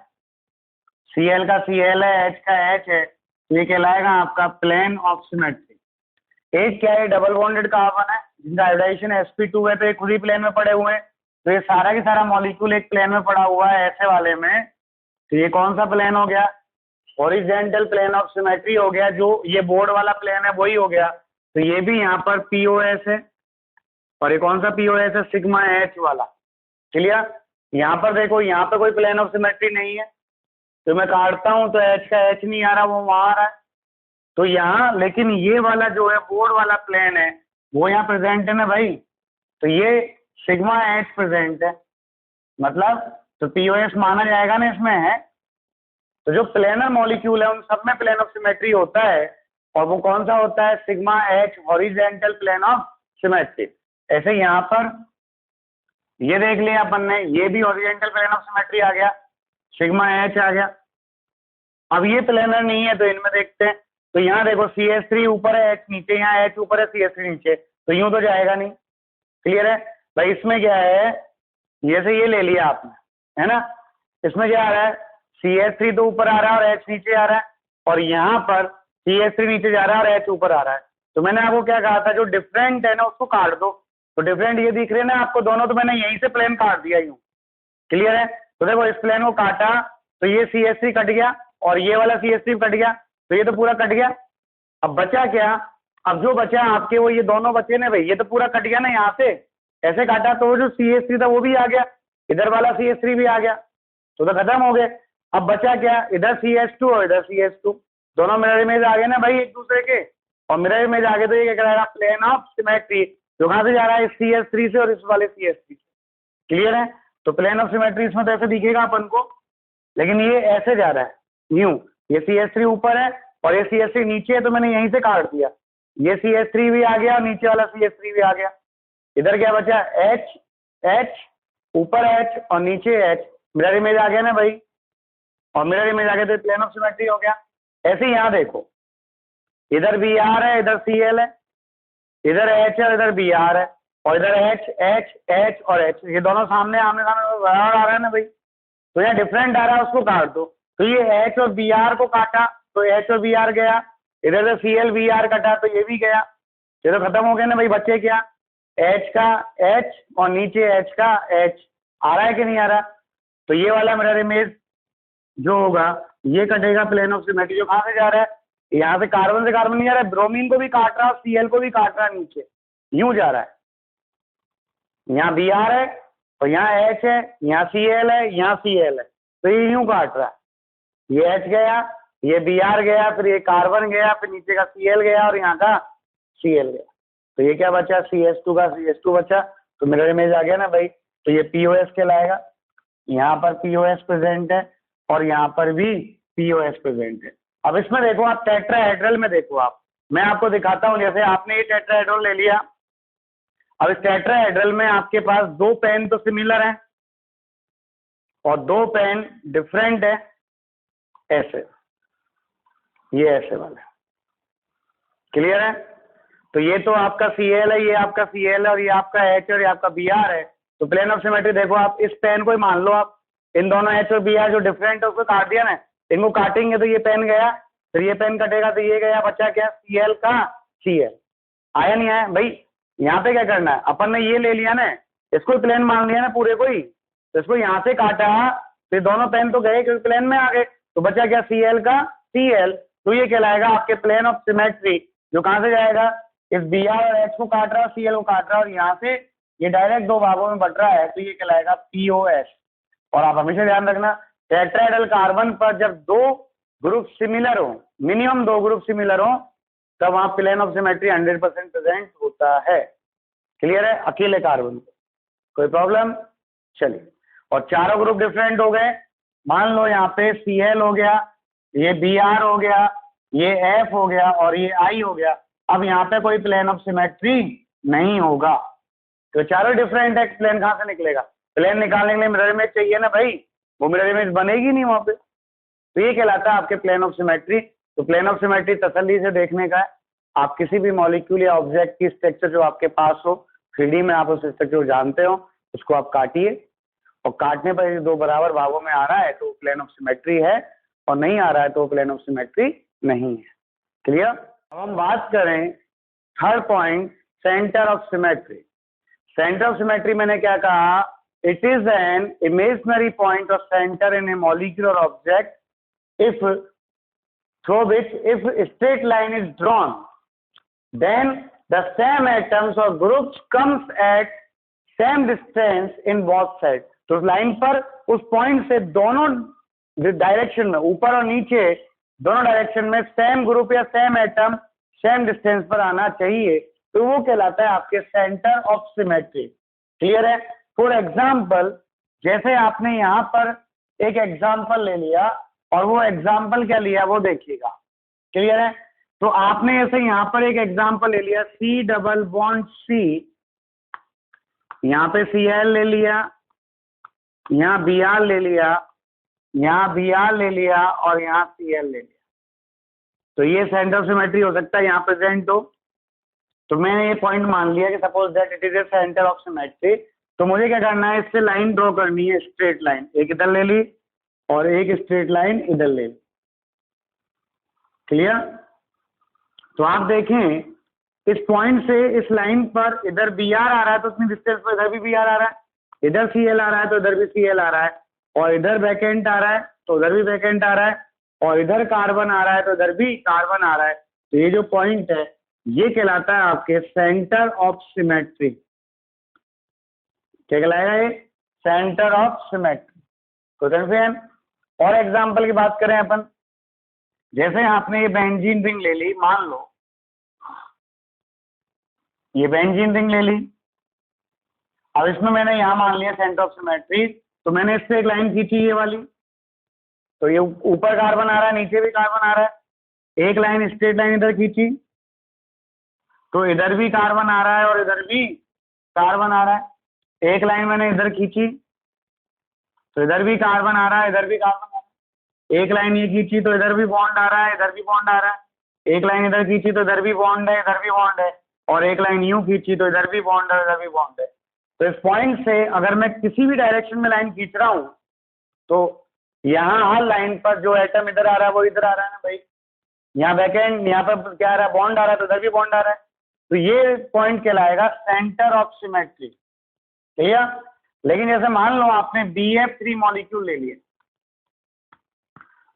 Cl का Cl है, H का H है, तो ये कहलाएगा आपका प्लेन ऑफ सिमेट्री। एक क्या है, डबल बॉन्डेड कार्बन है जिनका हाइब्रिडाइजेशन sp2 है, तो ये खुद ही प्लेन में पड़े हुए हैं, तो ये सारा की सारा मॉलिक्यूल एक प्लेन में पड़ा हुआ है ऐसे वाले में, तो ये कौन सा प्लेन हो गया, हॉरिजॉन्टल प्लेन ऑफ सिमेट्री हो गया। जो ये बोर्ड वाला प्लेन है वही हो गया, तो ये भी यहाँ पर POS है, और ये कौन सा POS है, सिग्मा H वाला। क्लियर? यहाँ पर देखो, यहाँ पर कोई प्लेन ऑफ सिमेट्री नहीं है, तो मैं काटता हूँ तो H का H नहीं आ रहा, वो वहाँ आ रहा है, तो यहाँ लेकिन ये वाला जो है बोर्ड वाला प्लेन है वो यहाँ प्रेजेंट है ना भाई, तो ये सिग्मा H प्रेजेंट है, मतलब तो POS माना जाएगा ना इसमें है। तो जो प्लेनर मॉलिक्यूल है उन सब में प्लेन ऑफ सिमेट्री होता है, और वो कौन सा होता है, sigma H horizontal plane of symmetry. ऐसे यहाँ पर ये देख लिया अपन ने, ये भी हॉरिजॉन्टल प्लेन ऑफ सिमेट्री आ गया, सिग्मा H आ गया। अब ये प्लेनर नहीं है तो इनमें देखते हैं, तो यहाँ देखो CH3 ऊपर है, H नीचे, यहाँ H ऊपर है, CH3 नीचे, तो यूं तो जाएगा नहीं। क्लियर है भाई? इसमें क्या है, जैसे ये ले लिया आपने, है ना, इसमें क्या आ रहा है, CH3 तो ऊपर आ रहा है और H नीचे आ रहा है, और यहाँ पर CH3 नीचे जा रहा है और H ऊपर आ रहा है। तो मैंने आपको क्या कहा था, जो डिफरेंट है ना उसको काट दो, तो डिफरेंट ये दिख रहे हैं ना आपको दोनों, तो मैंने यहीं से प्लेन काट दिया यूं। क्लियर है? तो देखो इस प्लेन को काटा तो ये CH3 कट गया और ये वाला CH3 कट गया, तो ये तो पूरा कट गया। अब बचा क्या, अब जो बचा आपके वो ये दोनों बचे ना भाई, ये तो पूरा कट गया ना, यहाँ से ऐसे काटा तो जो CH3 था वो भी आ गया, इधर वाला CH3 भी आ गया, तो खत्म हो गए। अब बचा क्या, इधर CH2 और इधर CH2, दोनों मिरर इमेज आ गए ना भाई एक दूसरे के, और मिरर इमेज आ गए तो ये क्या कराएगा, प्लेन ऑफ सिमेट्री, जो कहाँ से जा रहा है, CH3 से और इस वाले CH3 से। क्लियर है? तो प्लेन ऑफ सिमेट्री इसमें तो ऐसे दिखेगा अपन को, लेकिन ये ऐसे जा रहा है न्यू, ये CH3 ऊपर है और ये CH3 नीचे है, तो मैंने यहीं से काट दिया, ये CH3 भी आ गया और नीचे वाला CH3 भी आ गया। इधर क्या बचा, H ऊपर H और नीचे H, मिरर इमेज आ गया ना भाई, और मिरर इमेज आ गया तो प्लेन ऑफ सिमेट्री हो गया। ऐसे ही यहाँ देखो, इधर Br है, इधर Cl है, इधर H है, इधर Br है, और इधर H और H, ये दोनों सामने आमने सामने बराबर आ रहा है ना भाई, तो यहाँ डिफरेंट आ रहा है, उसको काट दो। तो ये H और Br को काटा तो H और Br गया, इधर से Cl Br कटा तो ये भी गया, ये तो खत्म हो गया ना भाई। बच्चे क्या, H का H और नीचे H का H आ रहा है कि नहीं आ रहा, तो ये वाला मिरर इमेज जो होगा ये कटेगा प्लेन ऑफ सिमेट्री, जो कहाँ से जा रहा है, यहाँ से कार्बन नहीं जा रहा है, ब्रोमीन को भी काट रहा है, Cl को भी काट रहा है, नीचे यूं जा रहा है, यहाँ Br है और यहाँ H है, यहाँ Cl है, यहाँ Cl है, तो ये यूं काट रहा है, ये H गया, ये Br गया, फिर ये कार्बन गया, फिर नीचे का Cl गया और यहाँ का Cl गया, तो ये क्या बचा, CH2 का CH2 बचा, तो मिरर इमेज आ गया ना भाई, तो ये POS कहलाएगा। यहाँ पर POS प्रेजेंट है और यहाँ पर भी POS प्रेजेंट है। अब इसमें देखो आप टेट्राहेड्रल में देखो, आप मैं आपको दिखाता हूँ, जैसे आपने ये टेट्राहेड्रल ले लिया, अब इस टेट्राहेड्रल में आपके पास दो पेन तो सिमिलर हैं और दो पेन डिफरेंट है, ऐसे, ये ऐसे वाला। क्लियर है? तो ये तो आपका Cl है, ये आपका Cl है, और ये आपका H और ये आपका Br है, तो प्लेन ऑफ सिमेट्री देखो आप, इस पेन को ही मान लो आप, इन दोनों H और Br जो डिफरेंट है उसको काट दिया ना, इनको काटेंगे तो ये पेन गया, फिर ये पेन कटेगा तो ये गया, बचा क्या, Cl का Cl आया नहीं आया भाई। यहाँ पे क्या करना है, अपन ने ये ले लिया ना, इसको प्लेन मान लिया ना पूरे को ही, तो इसको यहाँ से काटा, फिर दोनों पेन तो गए क्योंकि प्लेन में आ गए, तो बचा क्या, Cl का Cl, तो ये कहलाएगा आपके प्लेन ऑफ सिमेट्री, जो कहाँ से जाएगा, इस Br और H को काट रहा है, Cl को काट रहा है, और यहाँ से ये डायरेक्ट दो भागों में बट रहा है, तो ये कहलाएगा POS। और आप हमेशा ध्यान रखना, टेट्राहेड्रल कार्बन पर जब दो ग्रुप सिमिलर हो, मिनिमम दो ग्रुप सिमिलर हो, तब वहां प्लेन ऑफ सिमेट्री 100% प्रेजेंट होता है। क्लियर है? अकेले कार्बन को कोई प्रॉब्लम? चलिए, और चारों ग्रुप डिफरेंट हो गए, मान लो यहाँ पे Cl हो गया, ये Br हो गया, ये F हो गया और ये I हो गया। अब यहाँ पे कोई प्लेन ऑफ सिमेट्री नहीं होगा, तो चारों डिफरेंट है, प्लेन कहाँ से निकलेगा, प्लेन निकालने के लिए मिरर इमेज चाहिए ना भाई, वो मिरर इमेज बनेगी नहीं वहां पे, तो ये कहलाता है आपके प्लेन ऑफ सिमेट्री। तो प्लेन ऑफ सिमेट्री तसल्ली से देखने का है, आप किसी भी मॉलिक्यूल या ऑब्जेक्ट की स्ट्रक्चर जो आपके पास हो, 3D में आप उस स्ट्रक्चर को जानते हो, उसको आप काटिए और काटने पर यदि दो बराबर भागों में आ रहा है तो प्लेन ऑफ सिमेट्री है और नहीं आ रहा है तो प्लेन ऑफ सिमेट्री नहीं है। क्लियर? अब हम बात करें third point, centre of symmetry. Centre of symmetry मैंने क्या कहा? It is an imaginary point of centre in A molecular object if through which if a straight line is drawn, then the same atoms or groups comes at same distance in both sides. तो उस लाइन पर उस पॉइंट से दोनों डायरेक्शन में, ऊपर और नीचे दोनों डायरेक्शन में सेम ग्रुप या सेम एटम सेम डिस्टेंस पर आना चाहिए, तो वो कहलाता है आपके सेंटर ऑफ सिमेट्री। क्लियर है? फॉर एग्जाम्पल, जैसे आपने यहाँ पर एक एग्जाम्पल ले लिया और वो एग्जाम्पल क्या लिया वो देखिएगा। क्लियर है? तो आपने ऐसे यहाँ पर एक एग्जाम्पल ले लिया, C डबल बॉन्ड C, यहाँ पे Cl ले लिया, यहाँ Br ले लिया, यहाँ Br ले लिया और यहाँ Cl ले लिया। तो ये सेंटर ऑफ सिमेट्री हो सकता है यहाँ प्रेजेंट हो। तो मैंने ये पॉइंट मान लिया कि suppose that it is a centre of symmetry. तो मुझे क्या करना है, इससे लाइन ड्रॉ करनी है, स्ट्रेट लाइन, एक इधर ले ली और एक स्ट्रेट लाइन इधर ले ली। क्लियर? तो आप देखें इस पॉइंट से इस लाइन पर इधर Br आ रहा है तो उतनी डिस्टेंस पर इधर भी Br आ रहा है, इधर Cl आ रहा है तो इधर भी Cl आ रहा है, और इधर वैकेंट आ रहा है तो उधर भी वैकेंट आ रहा है, और इधर कार्बन आ रहा है तो इधर भी कार्बन आ रहा है। तो ये जो पॉइंट है ये कहलाता है आपके सेंटर ऑफ सिमेट्री। क्या कहलाएगा ये? Centre of symmetry. क्वेश्चन। और एग्जाम्पल की बात करें अपन, जैसे आपने ये बेंजीन रिंग ले ली, मान लो ये बेंजीन रिंग ले ली, अब इसमें मैंने यहाँ मान लिया सेंटर ऑफ सिमेट्री, तो मैंने इससे एक लाइन खींची ये वाली, तो ये ऊपर कार्बन आ रहा है नीचे भी कार्बन आ रहा है, एक लाइन स्ट्रेट लाइन इधर खींची तो इधर भी कार्बन आ रहा है और इधर भी कार्बन आ रहा है, एक लाइन मैंने इधर खींची तो इधर भी कार्बन आ रहा है इधर भी कार्बन आ रहा है, एक लाइन ये खींची तो इधर भी बॉन्ड आ रहा है इधर भी बॉन्ड आ रहा है, एक लाइन इधर खींची तो इधर भी बॉन्ड है इधर भी बॉन्ड है, और एक लाइन यूं खींची तो इधर भी बॉन्ड है इधर भी बॉन्ड है। तो इस पॉइंट से अगर मैं किसी भी डायरेक्शन में लाइन खींच रहा हूं तो यहाँ हर लाइन पर जो एटम इधर आ रहा है वो इधर आ रहा है ना भाई, यहाँ वैकेंट, यहाँ पर क्या आ रहा है, बॉन्ड आ रहा है तो इधर भी बॉन्ड आ रहा है। तो ये पॉइंट कहलाएगा सेंटर ऑफ सिमेट्री। क्लियर? लेकिन जैसे मान लो आपने BF3 मॉलिक्यूल ले लिया,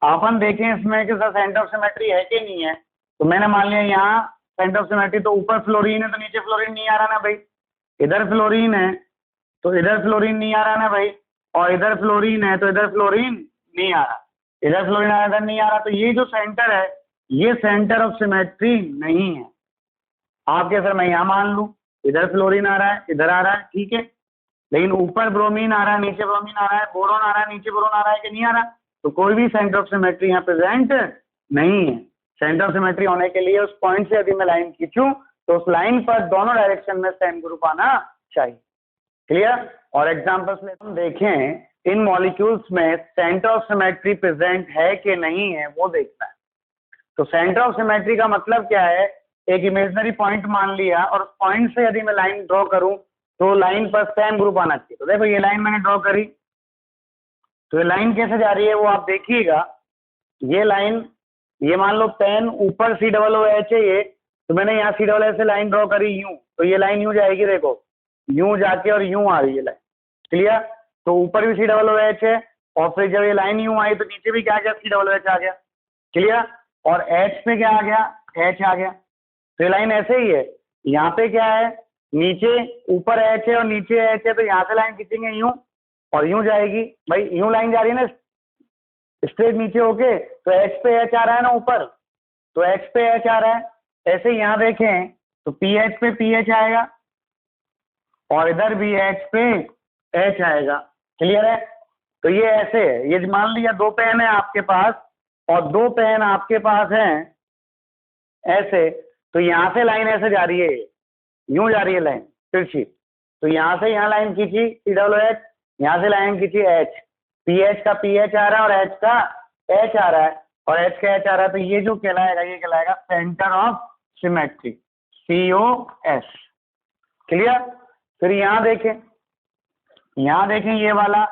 अपन देखें इसमें कि सर सेंटर ऑफ सिमेट्री है कि नहीं है, तो मैंने मान लिया यहाँ सेंटर ऑफ सिमेट्री, तो ऊपर फ्लोरीन है तो नीचे फ्लोरीन नहीं आ रहा ना भाई, इधर फ्लोरीन है तो इधर फ्लोरीन नहीं आ रहा ना भाई, और इधर फ्लोरीन है तो इधर फ्लोरीन नहीं आ रहा, इधर फ्लोरीन आ रहा इधर नहीं आ रहा। तो ये जो सेंटर है ये सेंटर ऑफ सिमेट्री नहीं है। आपके सर मैं यहाँ मान लूँ इधर फ्लोरीन आ रहा है इधर आ रहा है, ठीक है, लेकिन ऊपर ब्रोमीन आ रहा है नीचे ब्रोमीन आ रहा है, बोरोन आ रहा है नीचे बोरोन आ रहा है कि नहीं आ रहा, तो कोई भी सेंटर ऑफ सिमेट्री यहाँ प्रेजेंट नहीं है। सेंटर ऑफ सिमेट्री होने के लिए उस पॉइंट से यदि मैं लाइन खींचूं तो उस लाइन पर दोनों डायरेक्शन में सेम ग्रुप आना चाहिए। क्लियर? और एग्जांपल्स में हम देखें इन मॉलिक्यूल्स में सेंटर ऑफ सिमेट्री प्रेजेंट है कि नहीं है वो देखना है। तो सेंटर ऑफ सिमेट्री का मतलब क्या है, एक इमेजिनरी पॉइंट मान लिया और उस पॉइंट से यदि मैं लाइन ड्रॉ करूं तो लाइन पर सेम ग्रुप आना चाहिए। तो देखो ये लाइन मैंने ड्रॉ करी, तो ये लाइन कैसे जा रही है वो आप देखिएगा। ये लाइन, ये मान लो पेन ऊपर COOH है ये, तो मैंने यहाँ COOH से लाइन ड्रॉ करी यूं, तो ये लाइन यूं जाएगी, देखो यूं जाके और यूं आ रही है लाइन। क्लियर? तो ऊपर भी COOH है और फिर जब ये लाइन यूं आई तो नीचे भी क्या आ गया, COOH आ गया। क्लियर? और H पे क्या आ गया, H आ गया। तो ये लाइन ऐसे ही है, यहाँ पे क्या है, नीचे ऊपर H है और नीचे H है, तो यहाँ से लाइन खींचेंगे यूं और यूं जाएगी भाई, यूं लाइन जा रही है ना स्ट्रेट नीचे होके, तो H पे H आ रहा है ना ऊपर, तो H पे H आ रहा है। ऐसे यहाँ देखें तो PH पे PH आएगा और इधर भी H पे H आएगा। क्लियर है? तो ये ऐसे है, ये मान लिया दो पेन है आपके पास और दो पेन आपके पास हैं ऐसे, तो यहाँ से लाइन ऐसे जा रही है, यूं जा रही है लाइन तिरछी, तो यहाँ से यहाँ लाइन खींची COOH, यहाँ से लाइन खींची H, PH का PH आ रहा है और H का H आ रहा है और H का H आ रहा है, तो ये जो कहलाएगा ये कहलाएगा centre of symmetry, COS। Clear? फिर यहाँ देखें ये वाला,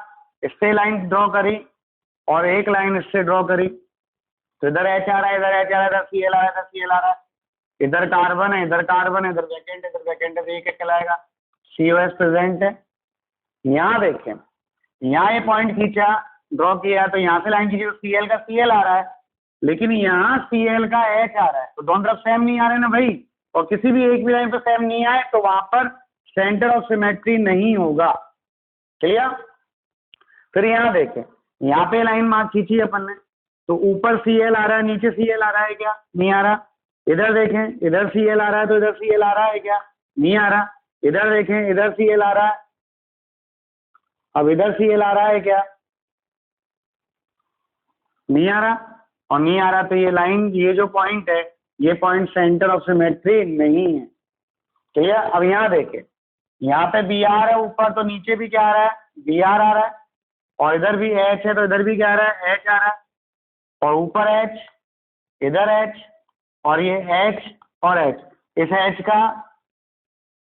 इससे लाइन ड्रॉ करी और एक लाइन इससे ड्रॉ करी, तो इधर H आ रहा है, इधर H आ रहा है, इधर Cl आ रहा है, इधर Cl आ रहा है, इधर कार्बन है, इधर कार्बन है, इधर वैकेंट है, इधर वैकेंट है, तो ये क्या कहलाएगा, COS प्रेजेंट है। यहाँ देखें, यहाँ ये पॉइंट खींचा, ड्रॉ किया, तो यहाँ से लाइन खींची तो Cl का Cl आ रहा है, लेकिन यहाँ Cl का H आ रहा है, तो दोनों तरफ सेम नहीं आ रहे ना भाई, और किसी भी एक भी लाइन पे सेम नहीं आए तो वहां पर सेंटर ऑफ सिमेट्री नहीं होगा। क्लियर? फिर यहाँ देखें, यहाँ पे लाइन मार्क खींची अपन ने, तो ऊपर Cl आ रहा है, नीचे Cl आ रहा है क्या, नहीं आ रहा। इधर देखें, इधर Cl आ रहा है तो इधर Cl आ रहा है क्या, नहीं आ रहा। इधर देखें, इधर Cl आ रहा है, अब इधर Cl आ रहा है क्या, नहीं आ रहा। और नहीं आ रहा तो ये लाइन, ये जो पॉइंट है, ये पॉइंट सेंटर ऑफ सिमेट्री नहीं है। क्लियर? अब यहाँ देखें, यहाँ पे Br है ऊपर, तो नीचे भी क्या आ रहा है, Br आ रहा है, और इधर भी H है तो इधर भी क्या आ रहा है, H आ रहा है, और ऊपर H, इधर H, और ये H और H, इस H का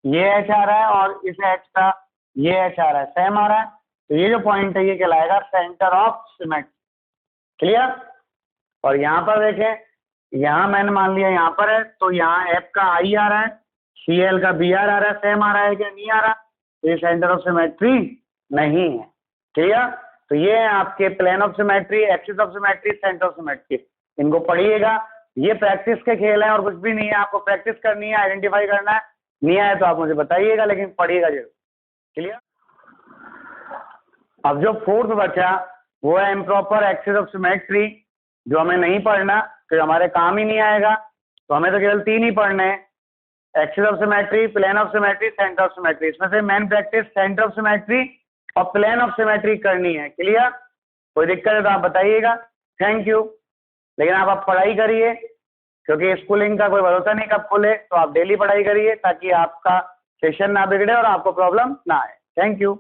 ये H आ रहा है और इस H का ये H आ रहा है, सेम आ रहा है, तो ये जो पॉइंट है ये कहलाएगा सेंटर ऑफ सिमेट्री। क्लियर? और यहाँ पर देखें, यहाँ मैंने मान लिया यहाँ पर है, तो यहाँ F का I आ रहा है, Cl का Br आ रहा है, सेम आ रहा है क्या, नहीं आ रहा, तो ये सेंटर ऑफ सिमेट्री नहीं है। क्लियर? तो ये है आपके plane of symmetry, axis of symmetry, centre of symmetry, इनको पढ़िएगा। ये प्रैक्टिस के खेल है और कुछ भी नहीं है, आपको प्रैक्टिस करनी है, आइडेंटिफाई करना है, नहीं आए तो आप मुझे बताइएगा, लेकिन पढ़िएगा जरूर। क्लियर? अब जो फोर्थ बचा वो है इम्प्रॉपर एक्सिस ऑफ सिमेट्री, जो हमें नहीं पढ़ना, फिर हमारे काम ही नहीं आएगा, तो हमें तो केवल 3 ही पढ़ने हैं, axis of symmetry, plane of symmetry, centre of symmetry. इसमें से main practice centre of symmetry और प्लेन ऑफ सिमेट्री करनी है। क्लियर? कोई दिक्कत है तो आप बताइएगा। Thank you. लेकिन आप पढ़ाई करिए, क्योंकि स्कूलिंग का कोई भरोसा नहीं कब खुले, तो आप डेली पढ़ाई करिए ताकि आपका सेशन ना बिगड़े और आपको प्रॉब्लम ना आए। Thank you.